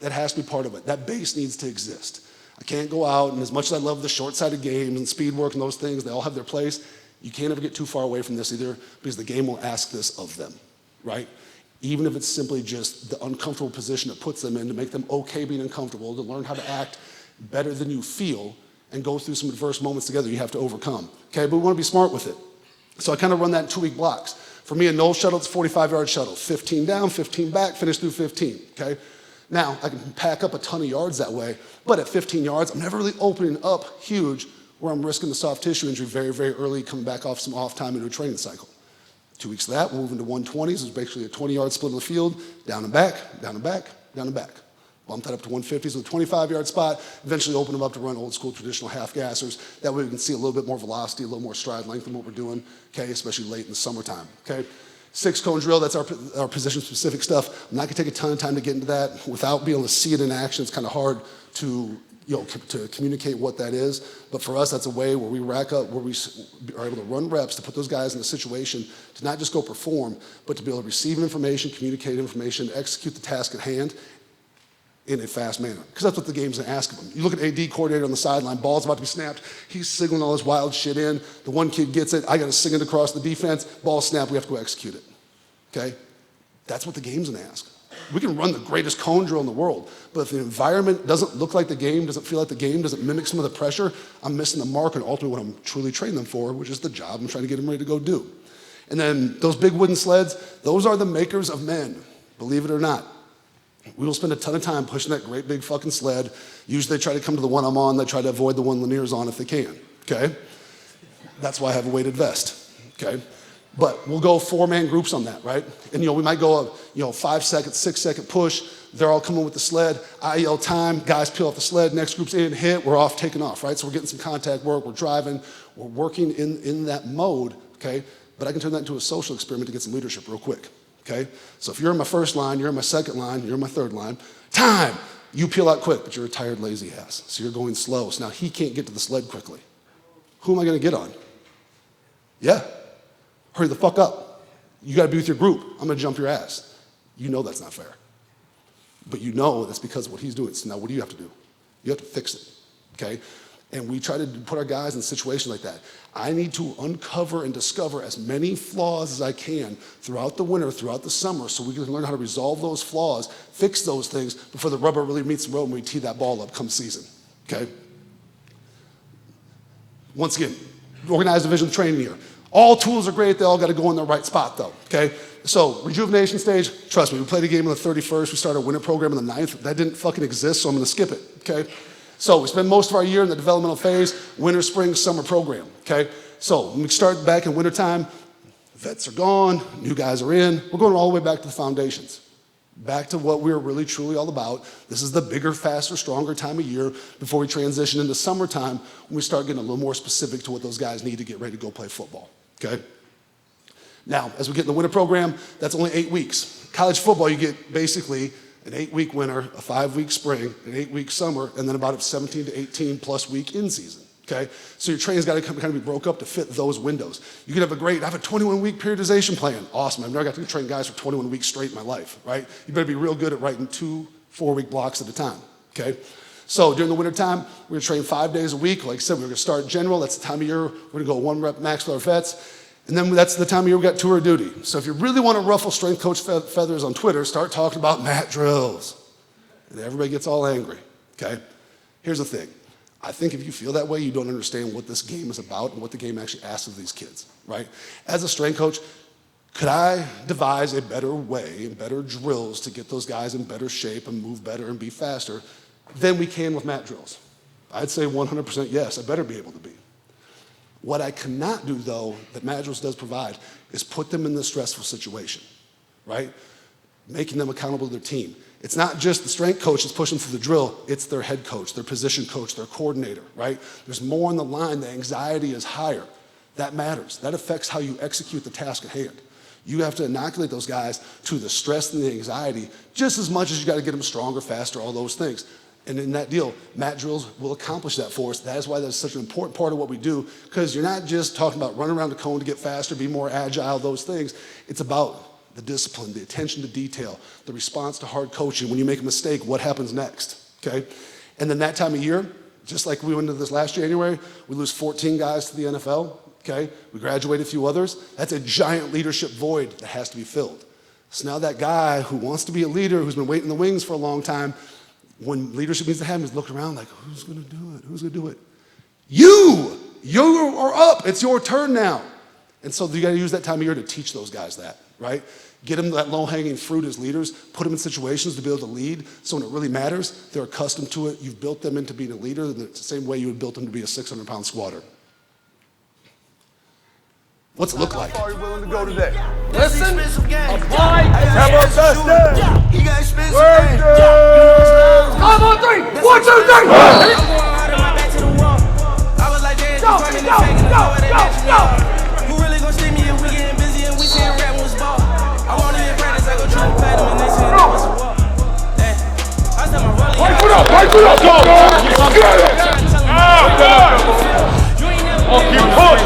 That has to be part of it. That base needs to exist. I can't go out, and as much as I love the short-sided games and speed work and those things, they all have their place. You can't ever get too far away from this either, because the game will ask this of them, right? Even if it's simply just the uncomfortable position it puts them in to make them okay being uncomfortable, to learn how to act better than you feel and go through some adverse moments together you have to overcome, okay? But we want to be smart with it. So I kind of run that in 2-week blocks. For me, a null shuttle, it's a 45-yard shuttle. 15 down, 15 back, finish through 15, okay? Now, I can pack up a ton of yards that way, but at 15 yards, I'm never really opening up huge where I'm risking the soft tissue injury very, very early, coming back off some off time into a training cycle. 2 weeks of that, we'll move into 120s. It's basically a 20-yard split on the field, down and back, down and back, down and back. Bump that up to 150s with a 25-yard spot, eventually open them up to run old school traditional half gassers. That way we can see a little bit more velocity, a little more stride length than what we're doing, okay, especially late in the summertime, okay? 6-cone drill, that's our position-specific stuff. I'm not gonna take a ton of time to get into that. Without being able to see it in action, it's kind of hard to communicate what that is. But for us, that's a way where we rack up, where we are able to run reps to put those guys in a situation to not just go perform, but to be able to receive information, communicate information, execute the task at hand in a fast manner. Because that's what the game's gonna ask of them. You look at AD coordinator on the sideline, ball's about to be snapped, he's signaling all this wild shit in, the one kid gets it, I gotta sing it across the defense, ball snap, we have to go execute it, okay? That's what the game's gonna ask. We can run the greatest cone drill in the world, but if the environment doesn't look like the game, doesn't feel like the game, doesn't mimic some of the pressure, I'm missing the mark on ultimately what I'm truly training them for, which is the job I'm trying to get them ready to go do. And then those big wooden sleds, those are the makers of men, believe it or not. We will spend a ton of time pushing that great big fucking sled. Usually they try to come to the one I'm on, they try to avoid the one Lanier's on if they can, okay? That's why I have a weighted vest, okay? But we'll go 4-man groups on that, right? And we might go a 5-second, 6-second push. They're all coming with the sled. I yell time, guys peel off the sled, next group's in, hit, we're off, taking off, right? So we're getting some contact work, we're driving, we're working in that mode, okay? But I can turn that into a social experiment to get some leadership real quick. Okay? So if you're in my first line, you're in my second line, you're in my third line, time! You peel out quick, but you're a tired, lazy ass. So you're going slow. So now he can't get to the sled quickly. Who am I gonna get on? Yeah. Hurry the fuck up. You gotta be with your group. I'm gonna jump your ass. You know that's not fair. But you know that's because of what he's doing. So now what do you have to do? You have to fix it, okay? And we try to put our guys in situations like that. I need to uncover and discover as many flaws as I can throughout the winter, throughout the summer, so we can learn how to resolve those flaws, fix those things before the rubber really meets the road and we tee that ball up come season, okay? Once again, organized division training year. All tools are great, they all gotta go in the right spot though, okay? So, rejuvenation stage, trust me, we played a game on the 31st, we started a winter program on the 9th, that didn't fucking exist, so I'm gonna skip it, okay? So we spend most of our year in the developmental phase, winter, spring, summer program, okay? So when we start back in wintertime, Vets are gone, new guys are in. We're going all the way back to the foundations. Back to what we're really truly all about. This is the bigger, faster, stronger time of year before we transition into summertime when we start getting a little more specific to what those guys need to get ready to go play football, okay? Now, as we get in the winter program, that's only 8 weeks. College football, you get basically an 8-week winter, a 5-week spring, an 8-week summer, and then about a 17 to 18 plus week in season. Okay, so your training's got to kind of be broke up to fit those windows. You could have I have a 21-week periodization plan. Awesome, I've never got to train guys for 21 weeks straight in my life, right? You better be real good at writing 2 4-week blocks at a time, okay? So during the winter time, we're gonna train 5 days a week. Like I said, we're gonna start general. That's the time of year we're gonna go 1 rep max with our vets. And then that's the time of year we got tour duty. So if you really want to ruffle strength coach feathers on Twitter, start talking about mat drills. And everybody gets all angry, okay? Here's the thing. I think if you feel that way, you don't understand what this game is about and what the game actually asks of these kids, right? As a strength coach, could I devise a better way and better drills to get those guys in better shape and move better and be faster than we can with mat drills? I'd say 100% yes, I better be able to be. What I cannot do, though, that mat drills does provide, is put them in this stressful situation, right? Making them accountable to their team. It's not just the strength coach that's pushing through the drill, it's their head coach, their position coach, their coordinator, right? There's more on the line, the anxiety is higher. That matters. That affects how you execute the task at hand. You have to inoculate those guys to the stress and the anxiety just as much as you got to get them stronger, faster, all those things. And in that deal, mat drills will accomplish that for us. That is why that's such an important part of what we do, because you're not just talking about running around the cone to get faster, be more agile, those things. It's about the discipline, the attention to detail, the response to hard coaching. When you make a mistake, what happens next, okay? And then that time of year, just like we went into this last January, we lose 14 guys to the NFL, okay? We graduate a few others. That's a giant leadership void that has to be filled. So now that guy who wants to be a leader, who's been waiting in the wings for a long time, when leadership needs to happen, he's looking around like, who's gonna do it? Who's gonna do it? You are up, it's your turn now. And so you gotta use that time of year to teach those guys that, right? Get them that low-hanging fruit as leaders, put them in situations to be able to lead, so when it really matters, they're accustomed to it. You've built them into being a leader in the same way you would build them to be a 600-pound squatter. What's it look like?
How far are you willing to go today?
Listen, apply,
Have our best day.
You got expensive
Work
game.
it.
Come on, 3, 1, 2, 3. I'm going hard on my back to the wall. I was like, damn, you running the tank and I know what they mention. Who really gonna see me if we getting busy and we seeing rap was ball? I wanna be in practice, I go triple platinum and they say that was a walk. I said my rolling.
Pipe it up, go, get it.
Oh, you push.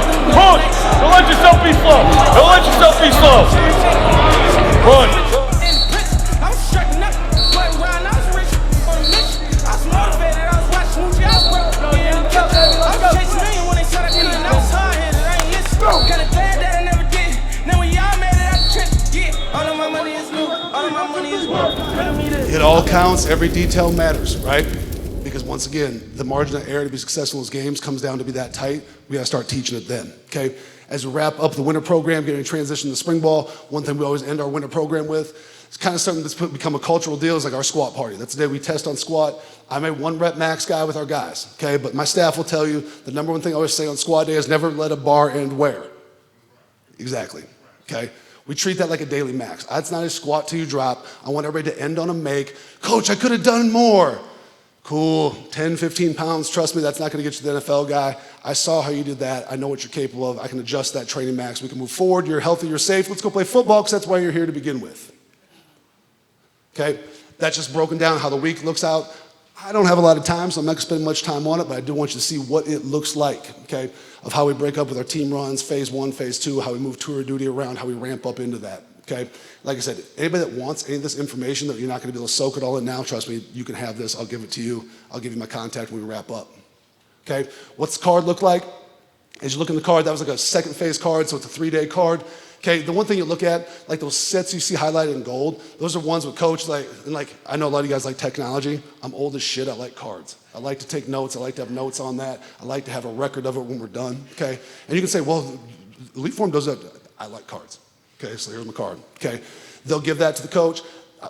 Don't let yourself be slow. Don't let yourself be slow. Run.
I was striking up, playing around, I was rich on a mission. I was motivated, I was watching Moochie, I was I was chasing million when they said I didn't, I was hard-headed, I ain't listen. Kinda glad that I never did. Then when y'all made it out the trench, yeah, all of my money is new, all of my money is new.
It all counts, every detail matters, right? Because once again, the margin of error to be successful in those games comes down to be that tight. We gotta start teaching it then, okay? As we wrap up the winter program, getting transition to spring ball, one thing we always end our winter program with, it's kind of something that's become a cultural deal, is like our squat party. That's the day we test on squat. I'm a 1 rep max guy with our guys, okay? But my staff will tell you, the number one thing I always say on squat day is never let a bar end where? Exactly, okay? We treat that like a daily max. That's not a squat till you drop. I want everybody to end on a make. Coach, I could have done more. Cool, 10, 15 pounds, trust me, that's not gonna get you the NFL guy. I saw how you did that, I know what you're capable of, I can adjust that training max, we can move forward, you're healthy, you're safe, let's go play football, because that's why you're here to begin with. Okay, that's just broken down how the week looks out. I don't have a lot of time, so I'm not gonna spend much time on it, but I do want you to see what it looks like, okay, of how we break up with our team runs, phase 1, phase 2, how we move tour duty around, how we ramp up into that. Okay, like I said, anybody that wants any of this information that you're not going to be able to soak it all in now, trust me, you can have this. I'll give it to you. I'll give you my contact when we wrap up. Okay, what's the card look like? As you look in the card, that was like a second phase card, so it's a 3-day card. Okay, the one thing you look at, like those sets you see highlighted in gold, those are ones with coach, like I know a lot of you guys like technology. I'm old as shit, I like cards. I like to take notes, I like to have notes on that. I like to have a record of it when we're done, okay? And you can say, well, Elite Form does that. I like cards. Okay, so here's my card, okay? They'll give that to the coach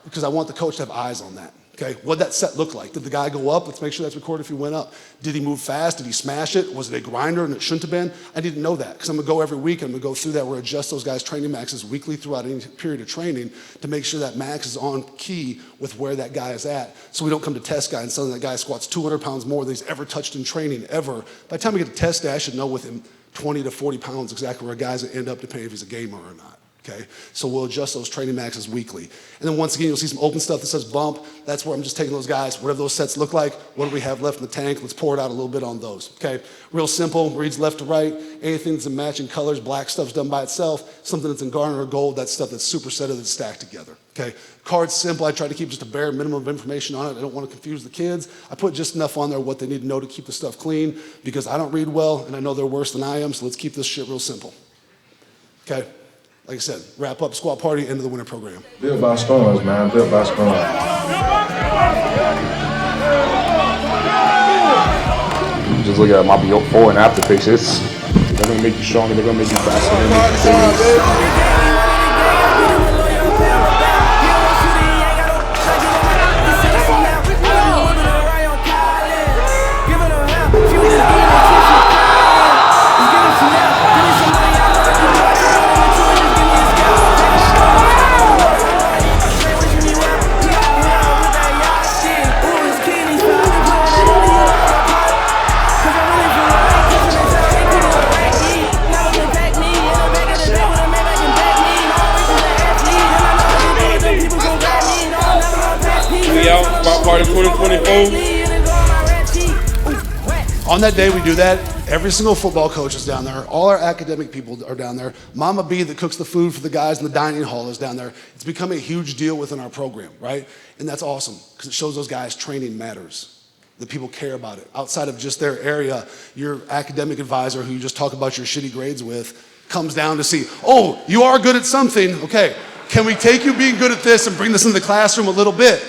because I want the coach to have eyes on that, Okay, what'd that set look like? Did the guy go up? Let's make sure that's recorded if he went up. Did he move fast? Did he smash it? Was it a grinder and it shouldn't have been? I didn't know that because I'm gonna go every week and I'm gonna go through that. We're gonna adjust those guys' training maxes weekly throughout any period of training to make sure that max is on key with where that guy is at. So we don't come to test guy and suddenly that guy squats 200 pounds more than he's ever touched in training, ever. By the time we get to test day, I should know with him 20 to 40 pounds exactly where a guy's gonna end up depending if he's a gamer or not. Okay, so we'll adjust those training maxes weekly. And then once again, you'll see some open stuff that says bump. That's where I'm just taking those guys, whatever those sets look like, what do we have left in the tank? Let's pour it out a little bit on those. Okay, real simple, reads left to right. Anything that's in matching colors, black stuff's done by itself. Something that's in garnet or gold, that's stuff that's supersetted that's stacked together. Okay, card's simple. I try to keep just a bare minimum of information on it. I don't want to confuse the kids. I put just enough on there what they need to know to keep the stuff clean because I don't read well and I know they're worse than I am, so let's keep this shit real simple. Okay. Like I said, wrap up squat party, end of the winter program.
Built by storms, man. Built by storms.
Just look at my before and after pictures. They're gonna make you stronger. They're gonna make you faster. They're gonna make you bigger.
Party 2024.
On that day, we do that. Every single football coach is down there. All our academic people are down there. Mama B that cooks the food for the guys in the dining hall is down there. It's become a huge deal within our program, right? And that's awesome because it shows those guys training matters. That people care about it. Outside of just their area, your academic advisor who you just talk about your shitty grades with comes down to see, oh, you are good at something. Okay, can we take you being good at this and bring this into the classroom a little bit?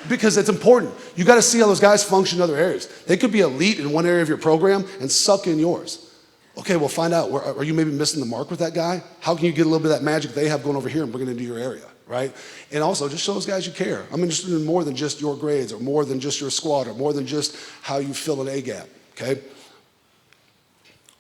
Because it's important. You got to see how those guys function in other areas. They could be elite in one area of your program and suck in yours. Okay, well, find out. Are you maybe missing the mark with that guy? How can you get a little bit of that magic they have going over here and bring it into your area, right? And also, just show those guys you care. I'm interested in more than just your grades or more than just your squat or more than just how you fill an A gap, okay?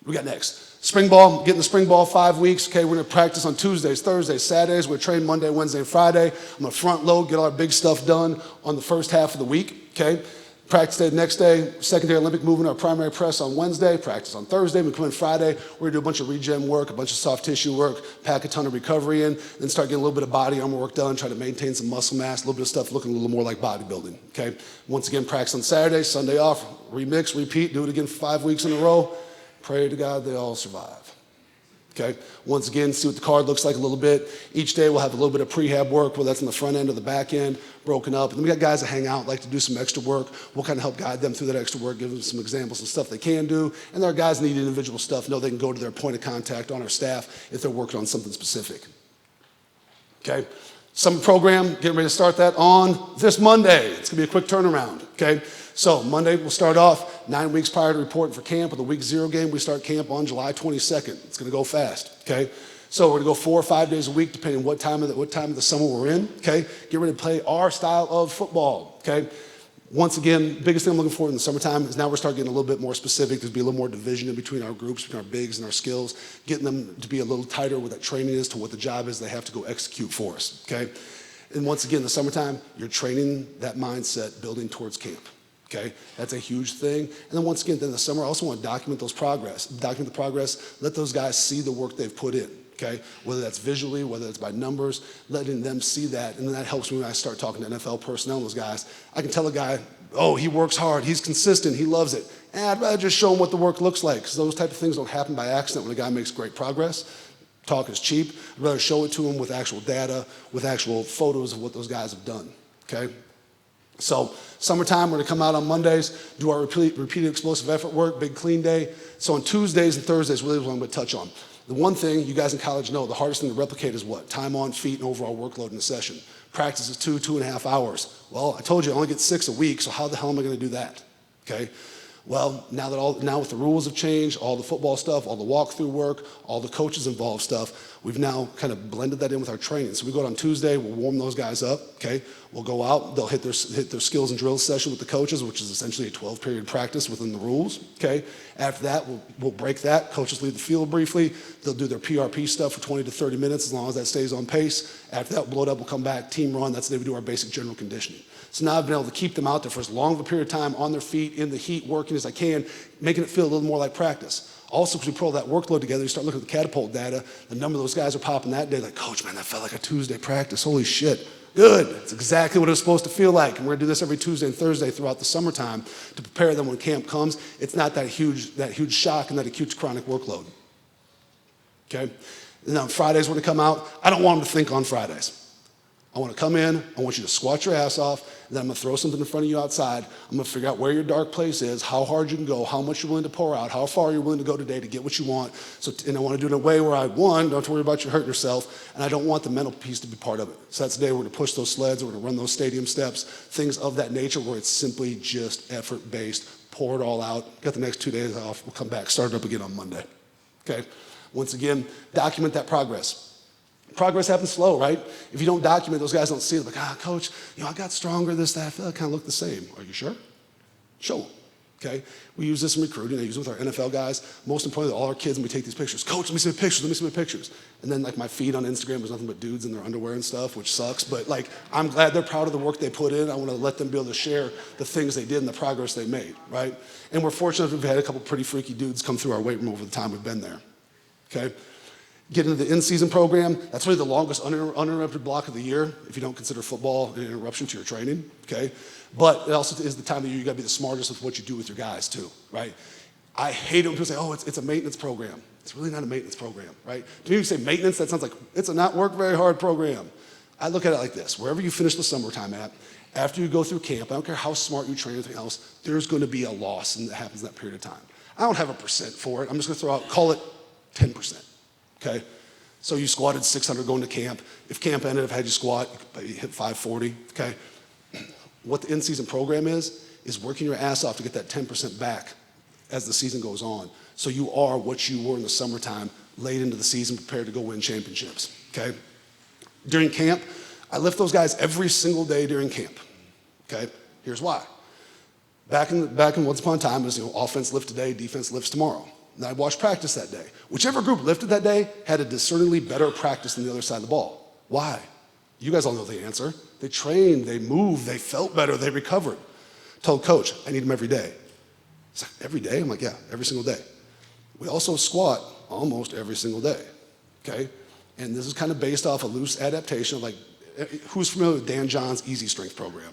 What we got next? Spring ball, getting the spring ball 5 weeks. Okay, we're gonna practice on Tuesdays, Thursdays, Saturdays. We're train Monday, Wednesday, and Friday. I'm gonna front load, get all our big stuff done on the first half of the week, okay? Practice day the next day, secondary Olympic movement, our primary press on Wednesday, practice on Thursday. We come in Friday, we're gonna do a bunch of regen work, a bunch of soft tissue work, pack a ton of recovery in, then start getting a little bit of body armor work done, try to maintain some muscle mass, a little bit of stuff looking a little more like bodybuilding, okay? Once again, practice on Saturday, Sunday off, remix, repeat, do it again for 5 weeks in a row. Pray to God they all survive. Okay, once again, see what the card looks like a little bit. Each day we'll have a little bit of prehab work, whether that's in the front end or the back end, broken up. And then we got guys that hang out, like to do some extra work. We'll kind of help guide them through that extra work, give them some examples of stuff they can do. And there are guys that need individual stuff, know they can go to their point of contact on our staff if they're working on something specific. Okay, summer program, getting ready to start that on this Monday. It's gonna be a quick turnaround, okay? So Monday, we'll start off 9 weeks prior to reporting for camp. With the week 0 game, we start camp on July 22nd. It's gonna go fast, okay? So we're gonna go 4 or 5 days a week, depending on what time of the summer we're in, okay? Get ready to play our style of football, okay? Once again, biggest thing I'm looking for in the summertime is now we're starting getting a little bit more specific. There's be a little more division in between our groups, between our bigs and our skills, getting them to be a little tighter with that training is to what the job is they have to go execute for us, okay? And once again, in the summertime, you're training that mindset, building towards camp. Okay, that's a huge thing. And then once again, in the summer, I also want to document the progress, let those guys see the work they've put in, okay? Whether that's visually, whether it's by numbers, letting them see that. And then that helps me when I start talking to NFL personnel and those guys. I can tell a guy, oh, he works hard, he's consistent, he loves it. And I'd rather just show him what the work looks like, because those type of things don't happen by accident when a guy makes great progress. Talk is cheap. I'd rather show it to him with actual data, with actual photos of what those guys have done, okay? So summertime, we're gonna come out on Mondays, do our repeated explosive effort work, big clean day. So on Tuesdays and Thursdays, really what I'm gonna touch on. The one thing you guys in college know, the hardest thing to replicate is what? Time on feet and overall workload in a session. Practice is 2.5 hours. Well, I told you I only get 6 a week, so how the hell am I gonna do that, okay? Well, now with the rules have changed, all the football stuff, all the walkthrough work, all the coaches involved stuff, we've now kind of blended that in with our training. So we go out on Tuesday, we'll warm those guys up, okay? We'll go out, they'll hit their skills and drills session with the coaches, which is essentially a 12-period practice within the rules, okay? After that, we'll break that. Coaches leave the field briefly. They'll do their PRP stuff for 20 to 30 minutes as long as that stays on pace. After that, we'll blow it up, we'll come back, team run. That's the day we do our basic general conditioning. So now I've been able to keep them out there for as long of a period of time on their feet, in the heat, working as I can, making it feel a little more like practice. Also, because we put all that workload together, you start looking at the catapult data, the number of those guys are popping that day, like, Coach, man, that felt like a Tuesday practice. Holy shit. Good. It's exactly what it was supposed to feel like. And we're going to do this every Tuesday and Thursday throughout the summertime to prepare them when camp comes. It's not that huge shock and that acute chronic workload. Okay? And on Fridays when they come out, I don't want them to think on Fridays. I want to come in, I want you to squat your ass off, and then I'm going to throw something in front of you outside. I'm going to figure out where your dark place is, how hard you can go, how much you're willing to pour out, how far you're willing to go today to get what you want. And I want to do it in a way where don't have to worry about you hurting yourself, and I don't want the mental piece to be part of it. So that's the day we're going to push those sleds, we're going to run those stadium steps, things of that nature where it's simply just effort-based, pour it all out, got the next 2 days off, we'll come back, start it up again on Monday. Okay? Once again, document that progress. Progress happens slow, right? If you don't document, those guys don't see it. Like, Coach, I got stronger, this, that. I feel like I kind of look the same. Are you sure? Show them, okay? We use this in recruiting. I use it with our NFL guys. Most importantly, all our kids, and we take these pictures. Coach, let me see my pictures. Let me see my pictures. And then, like, my feed on Instagram is nothing but dudes in their underwear and stuff, which sucks. But, like, I'm glad they're proud of the work they put in. I want to let them be able to share the things they did and the progress they made, right? And we're fortunate we've had a couple pretty freaky dudes come through our weight room over the time we've been there, okay? Get into the in-season program. That's really the longest uninterrupted block of the year, if you don't consider football an interruption to your training, okay? But it also is the time of the year you gotta be the smartest with what you do with your guys too, right? I hate it when people say, it's a maintenance program. It's really not a maintenance program, right? To me, when you say maintenance, that sounds like it's a not work very hard program. I look at it like this. Wherever you finish the summertime at, after you go through camp, I don't care how smart you train or anything else, there's gonna be a loss that happens in that period of time. I don't have a percent for it. I'm just gonna throw out, call it 10%. Okay, so you squatted 600 going to camp. If camp ended, if I had you squat, you hit 540, okay? What the in-season program is working your ass off to get that 10% back as the season goes on. So you are what you were in the summertime, late into the season, prepared to go win championships, okay? During camp, I lift those guys every single day during camp, okay? Here's why. Back in once upon a time, it was, offense lift today, defense lifts tomorrow. And I watched practice that day. Whichever group lifted that day had a discerningly better practice than the other side of the ball. Why? You guys all know the answer. They trained, they moved, they felt better, they recovered. Told coach, I need them every day. He's like, every day? I'm like, yeah, every single day. We also squat almost every single day, okay? And this is kind of based off a loose adaptation of like, who's familiar with Dan John's Easy Strength program?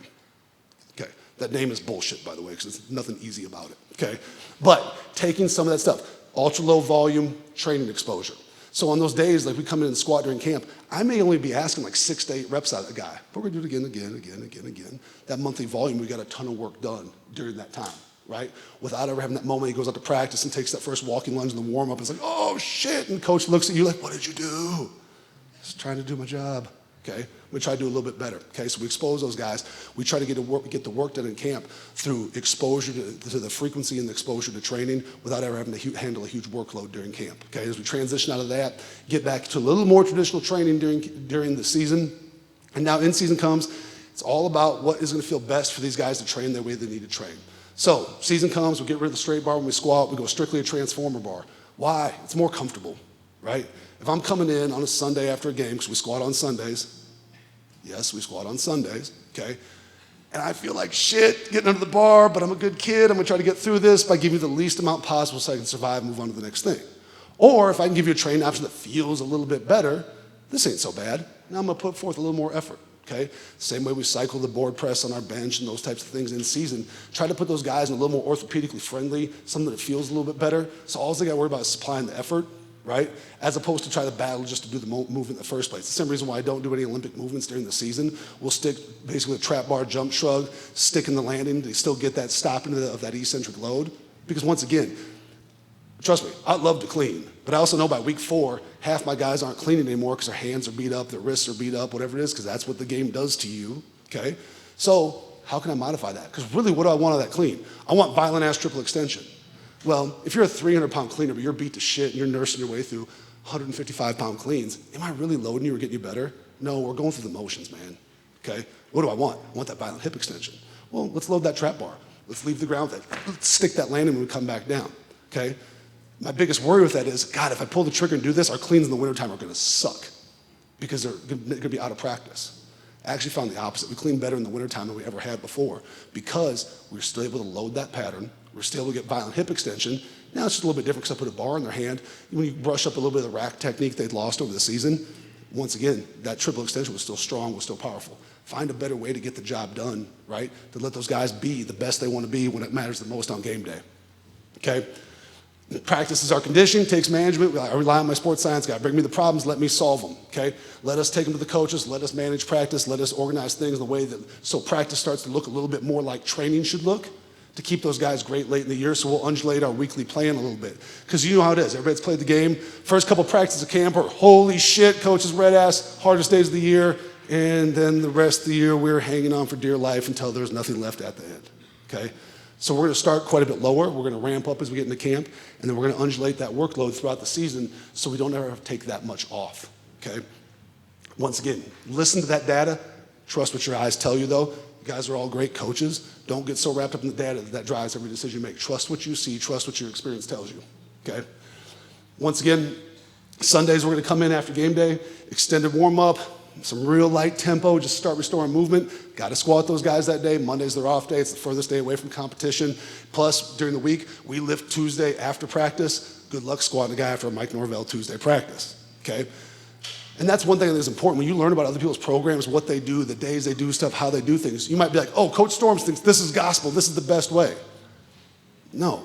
Okay, that name is bullshit, by the way, because there's nothing easy about it, okay? But taking some of that stuff, ultra low volume training exposure. So on those days, like we come in and squat during camp, I may only be asking like 6 to 8 reps out of the guy, but we're gonna do it again. That monthly volume, we got a ton of work done during that time, right? Without ever having that moment he goes out to practice and takes that first walking lunge in the warm up and it's like, oh shit, and coach looks at you like, what did you do? Just trying to do my job, okay? We try to do a little bit better, okay? So we expose those guys. We try to get the work done in camp through exposure to the frequency and the exposure to training without ever having to handle a huge workload during camp, okay? As we transition out of that, get back to a little more traditional training during the season, and now in-season comes, it's all about what is gonna feel best for these guys to train the way they need to train. So, season comes, we get rid of the straight bar when we squat, we go strictly a transformer bar. Why? It's more comfortable, right? If I'm coming in on a Sunday after a game, because we squat on Sundays, yes, we squat on Sundays, okay? And I feel like shit getting under the bar, but I'm a good kid. I'm gonna try to get through this by giving you the least amount possible so I can survive and move on to the next thing. Or if I can give you a training option that feels a little bit better, this ain't so bad. Now I'm gonna put forth a little more effort, okay? Same way we cycle the board press on our bench and those types of things in season. Try to put those guys in a little more orthopedically friendly, something that feels a little bit better. So all they gotta worry about is supplying the effort, right? As opposed to try to battle just to do the movement in the first place. The same reason why I don't do any Olympic movements during the season. We'll stick basically with trap bar, jump shrug, stick in the landing to still get that stopping of that eccentric load. Because once again, trust me, I'd love to clean, but I also know by week 4, half my guys aren't cleaning anymore because their hands are beat up, their wrists are beat up, whatever it is, because that's what the game does to you, okay? So how can I modify that? Because really, what do I want out of that clean? I want violent ass triple extension. Well, if you're a 300-pound cleaner, but you're beat to shit and you're nursing your way through, 155-pound cleans. Am I really loading you or getting you better? No, we're going through the motions, man. Okay? What do I want? I want that violent hip extension. Well, let's load that trap bar. Let's leave the ground with that. Let's stick that landing when we come back down. Okay? My biggest worry with that is, God, if I pull the trigger and do this, our cleans in the wintertime are going to suck because they're going to be out of practice. I actually found the opposite. We clean better in the wintertime than we ever had before because we're still able to load that pattern. We're still able to get violent hip extension. Now it's just a little bit different because I put a bar in their hand. When you brush up a little bit of the rack technique they'd lost over the season, once again, that triple extension was still strong, was still powerful. Find a better way to get the job done, right? To let those guys be the best they want to be when it matters the most on game day, okay? Practice is our conditioning, takes management. I rely on my sports science guy. Bring me the problems, let me solve them, okay? Let us take them to the coaches, let us manage practice, let us organize things in the way that, so practice starts to look a little bit more like training should look to keep those guys great late in the year, so we'll undulate our weekly plan a little bit. Because you know how it is, everybody's played the game. First couple practices of camp are, holy shit, coach's red ass, hardest days of the year, and then the rest of the year we're hanging on for dear life until there's nothing left at the end, okay? So we're going to start quite a bit lower. We're going to ramp up as we get into camp, and then we're going to undulate that workload throughout the season so we don't ever have to take that much off, okay? Once again, listen to that data. Trust what your eyes tell you, though. You guys are all great coaches. Don't get so wrapped up in the data that drives every decision you make. Trust what you see. Trust what your experience tells you, okay? Once again, Sundays we're going to come in after game day, extended warm-up, some real light tempo, just start restoring movement. Got to squat those guys that day. Monday's their off day. It's the furthest day away from competition. Plus, during the week, we lift Tuesday after practice. Good luck squatting a guy after a Mike Norvell Tuesday practice, okay? And that's one thing that's important. When you learn about other people's programs, what they do, the days they do stuff, how they do things, you might be like, oh, Coach Storms thinks this is gospel. This is the best way. No,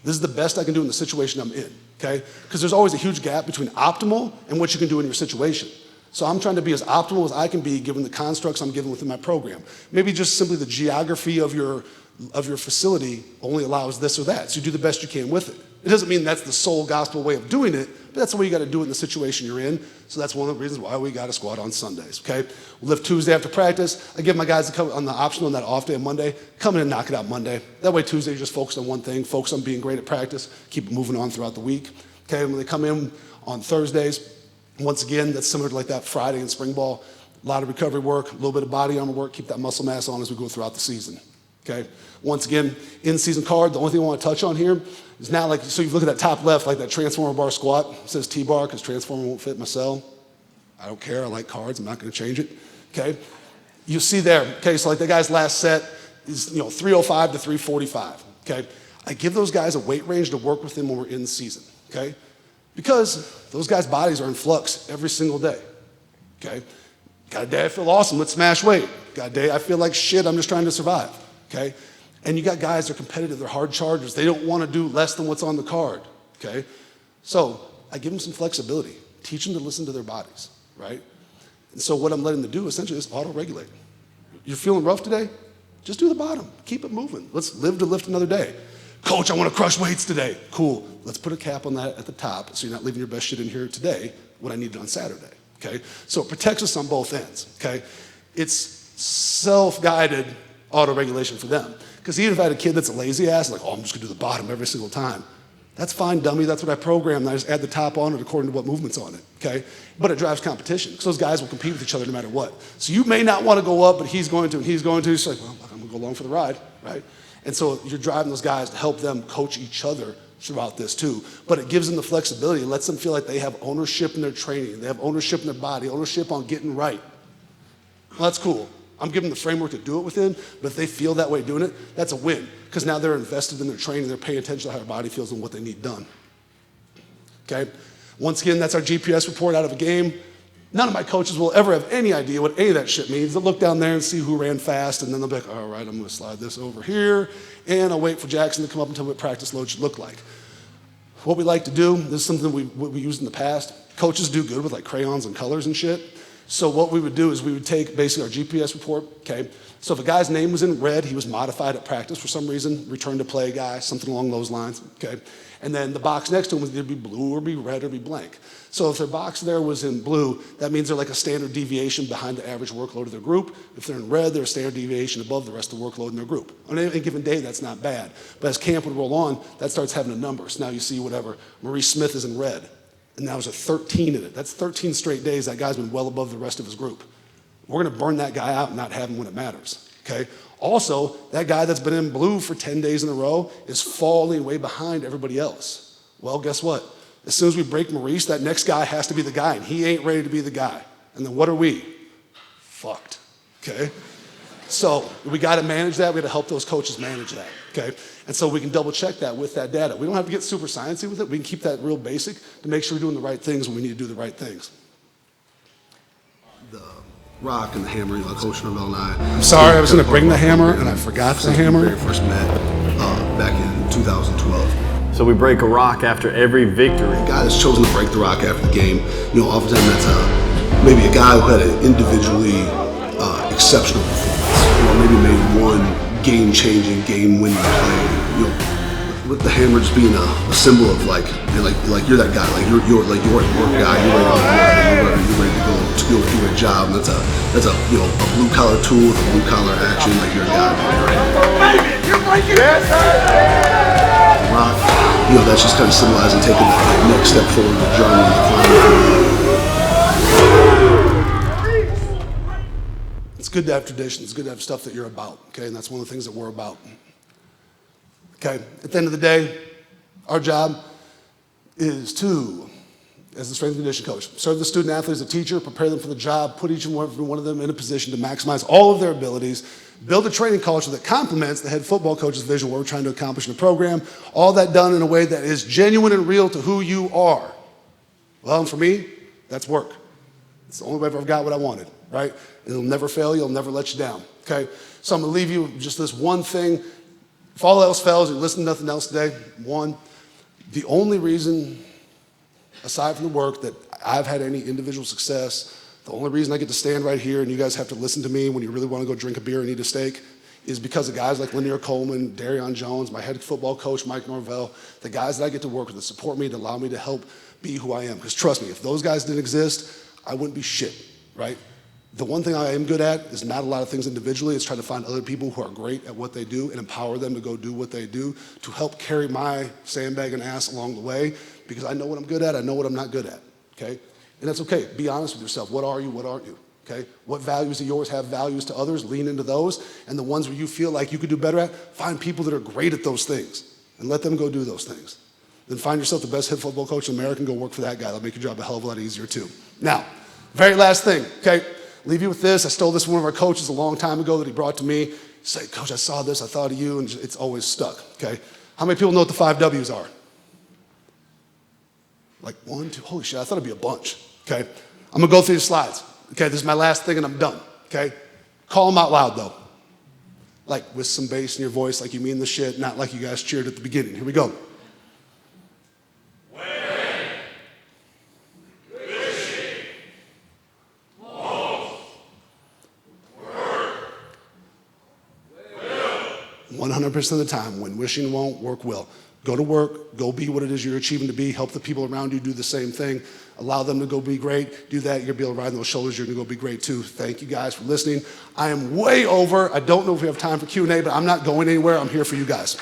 this is the best I can do in the situation I'm in, okay? Because there's always a huge gap between optimal and what you can do in your situation. So I'm trying to be as optimal as I can be given the constructs I'm given within my program. Maybe just simply the geography of your facility only allows this or that. So you do the best you can with it. It doesn't mean that's the sole gospel way of doing it, but that's the way you got to do it in the situation you're in. So that's one of the reasons why we got to squat on Sundays, okay? We lift Tuesday after practice. I give my guys on the optional on that off day on Monday, come in and knock it out Monday. That way Tuesday you just focus on one thing, focus on being great at practice, keep it moving on throughout the week. Okay, when they come in on Thursdays, once again, that's similar to like that Friday in spring ball. A lot of recovery work, a little bit of body armor work, keep that muscle mass on as we go throughout the season, okay? Once again, in-season card, the only thing I want to touch on here is now, like, so you look at that top left, like that transformer bar squat. It says T-bar because transformer won't fit in my cell. I don't care, I like cards, I'm not going to change it, okay? You see there, okay, so like the guy's last set is, 305 to 345, okay? I give those guys a weight range to work with them when we're in season, okay? Because those guys' bodies are in flux every single day, okay? Got a day I feel awesome, let's smash weight. Got a day I feel like shit, I'm just trying to survive, okay? And you got guys that are competitive, they're hard chargers. They don't want to do less than what's on the card, okay? So I give them some flexibility, teach them to listen to their bodies, right? And so what I'm letting them do essentially is auto-regulate. You're feeling rough today? Just do the bottom, keep it moving. Let's live to lift another day. Coach, I want to crush weights today. Cool, let's put a cap on that at the top so you're not leaving your best shit in here today when I need it on Saturday, okay? So it protects us on both ends, okay? It's self-guided auto-regulation for them. Because even if I had a kid that's a lazy ass, like, oh, I'm just gonna do the bottom every single time. That's fine, dummy, that's what I programmed. I just add the top on it according to what movement's on it, okay? But it drives competition, because those guys will compete with each other no matter what. So you may not want to go up, but he's going to, and he's going to. It's like, well, I'm gonna go along for the ride, right? And so you're driving those guys to help them coach each other throughout this too. But it gives them the flexibility. It lets them feel like they have ownership in their training. They have ownership in their body, ownership on getting right. Well, that's cool. I'm giving them the framework to do it within, but if they feel that way doing it, that's a win. Because now they're invested in their training. They're paying attention to how their body feels and what they need done. Okay? Once again, that's our GPS report out of a game. None of my coaches will ever have any idea what any of that shit means. They'll look down there and see who ran fast, and then they'll be like, all right, I'm going to slide this over here, and I'll wait for Jackson to come up and tell me what practice load should look like. What we like to do, this is something we used in the past. Coaches do good with like crayons and colors and shit. So what we would do is we would take basically our GPS report, okay? So if a guy's name was in red, he was modified at practice for some reason, return to play guy, something along those lines, okay? And then the box next to him would either be blue or be red or be blank. So if their box there was in blue, that means they're like a standard deviation behind the average workload of their group. If they're in red, they're a standard deviation above the rest of the workload in their group. On any given day, that's not bad. But as camp would roll on, that starts having a number. So now you see whatever, Marie Smith is in red. And that was a 13 in it. That's 13 straight days that guy's been well above the rest of his group. We're going to burn that guy out and not have him when it matters, okay? Also, that guy that's been in blue for 10 days in a row is falling way behind everybody else. Well, guess what? As soon as we break Maurice, that next guy has to be the guy, and he ain't ready to be the guy. And then what are we? Fucked, okay? So we got to manage that. We got to help those coaches manage that, okay? And so we can double check that with that data. We don't have to get super sciencey with it. We can keep that real basic to make sure we're doing the right things when we need to do the right things.
The rock and the hammer, you know, Coach Norvell and I.
I'm sorry, I was going to bring the hammer, and I forgot the hammer.
When we very first met back in 2012.
So we break a rock after every victory.
The guy that's chosen to break the rock after the game, you know, oftentimes that's maybe a guy who had an individually exceptional performance. You know, maybe made one game-changing, game-winning play. You know, with the hammer just being a symbol of like you're that guy, like you're at work guy, you're ready to go to do a job. And that's a you know, a blue collar tool with a blue collar action, like you're a guy. Rock, you know, that's just kind of symbolizing taking that next step forward, the journey, the climb.
It's good to have traditions. It's good to have stuff that you're about, okay? And that's one of the things that we're about. Okay, at the end of the day, our job is to, as the strength and conditioning coach, serve the student athlete as a teacher, prepare them for the job, put each and every one of them in a position to maximize all of their abilities, build a training culture that complements the head football coach's vision, what we're trying to accomplish in the program, all that done in a way that is genuine and real to who you are. Well, and for me, that's work. It's the only way I've ever got what I wanted, right? It'll never fail you, it'll never let you down, okay? So I'm gonna leave you with just this one thing. If all else fails, you listen to nothing else today. One, the only reason, aside from the work, that I've had any individual success, the only reason I get to stand right here and you guys have to listen to me when you really want to go drink a beer and eat a steak is because of guys like Lanier Coleman, Darion Jones, my head football coach, Mike Norvell, the guys that I get to work with that support me, that allow me to help be who I am. Because trust me, if those guys didn't exist, I wouldn't be shit, right? The one thing I am good at is not a lot of things individually. It's trying to find other people who are great at what they do and empower them to go do what they do to help carry my sandbag and ass along the way, because I know what I'm good at, I know what I'm not good at, okay? And that's okay. Be honest with yourself. What are you, what aren't you, okay? What values are yours? Have values to others. Lean into those. And the ones where you feel like you could do better at, find people that are great at those things and let them go do those things. Then find yourself the best head football coach in America and go work for that guy. That'll make your job a hell of a lot easier too. Now, very last thing, okay? Leave you with this. I stole this from one of our coaches a long time ago that he brought to me. He said, Coach, I saw this, I thought of you, and it's always stuck, okay? How many people know what the 5 W's are? Like 1, 2, holy shit, I thought it'd be a bunch, okay? I'm gonna go through the slides, okay? This is my last thing and I'm done, okay? Call them out loud though. Like with some bass in your voice, like you mean the shit, not like you guys cheered at the beginning. Here we go. 100% of the time, when wishing won't, work will. Go to work, go be what it is you're achieving to be, help the people around you do the same thing, allow them to go be great, do that, you'll be able to ride on those shoulders, you're gonna go be great too. Thank you guys for listening. I am way over, I don't know if we have time for Q&A, but I'm not going anywhere, I'm here for you guys.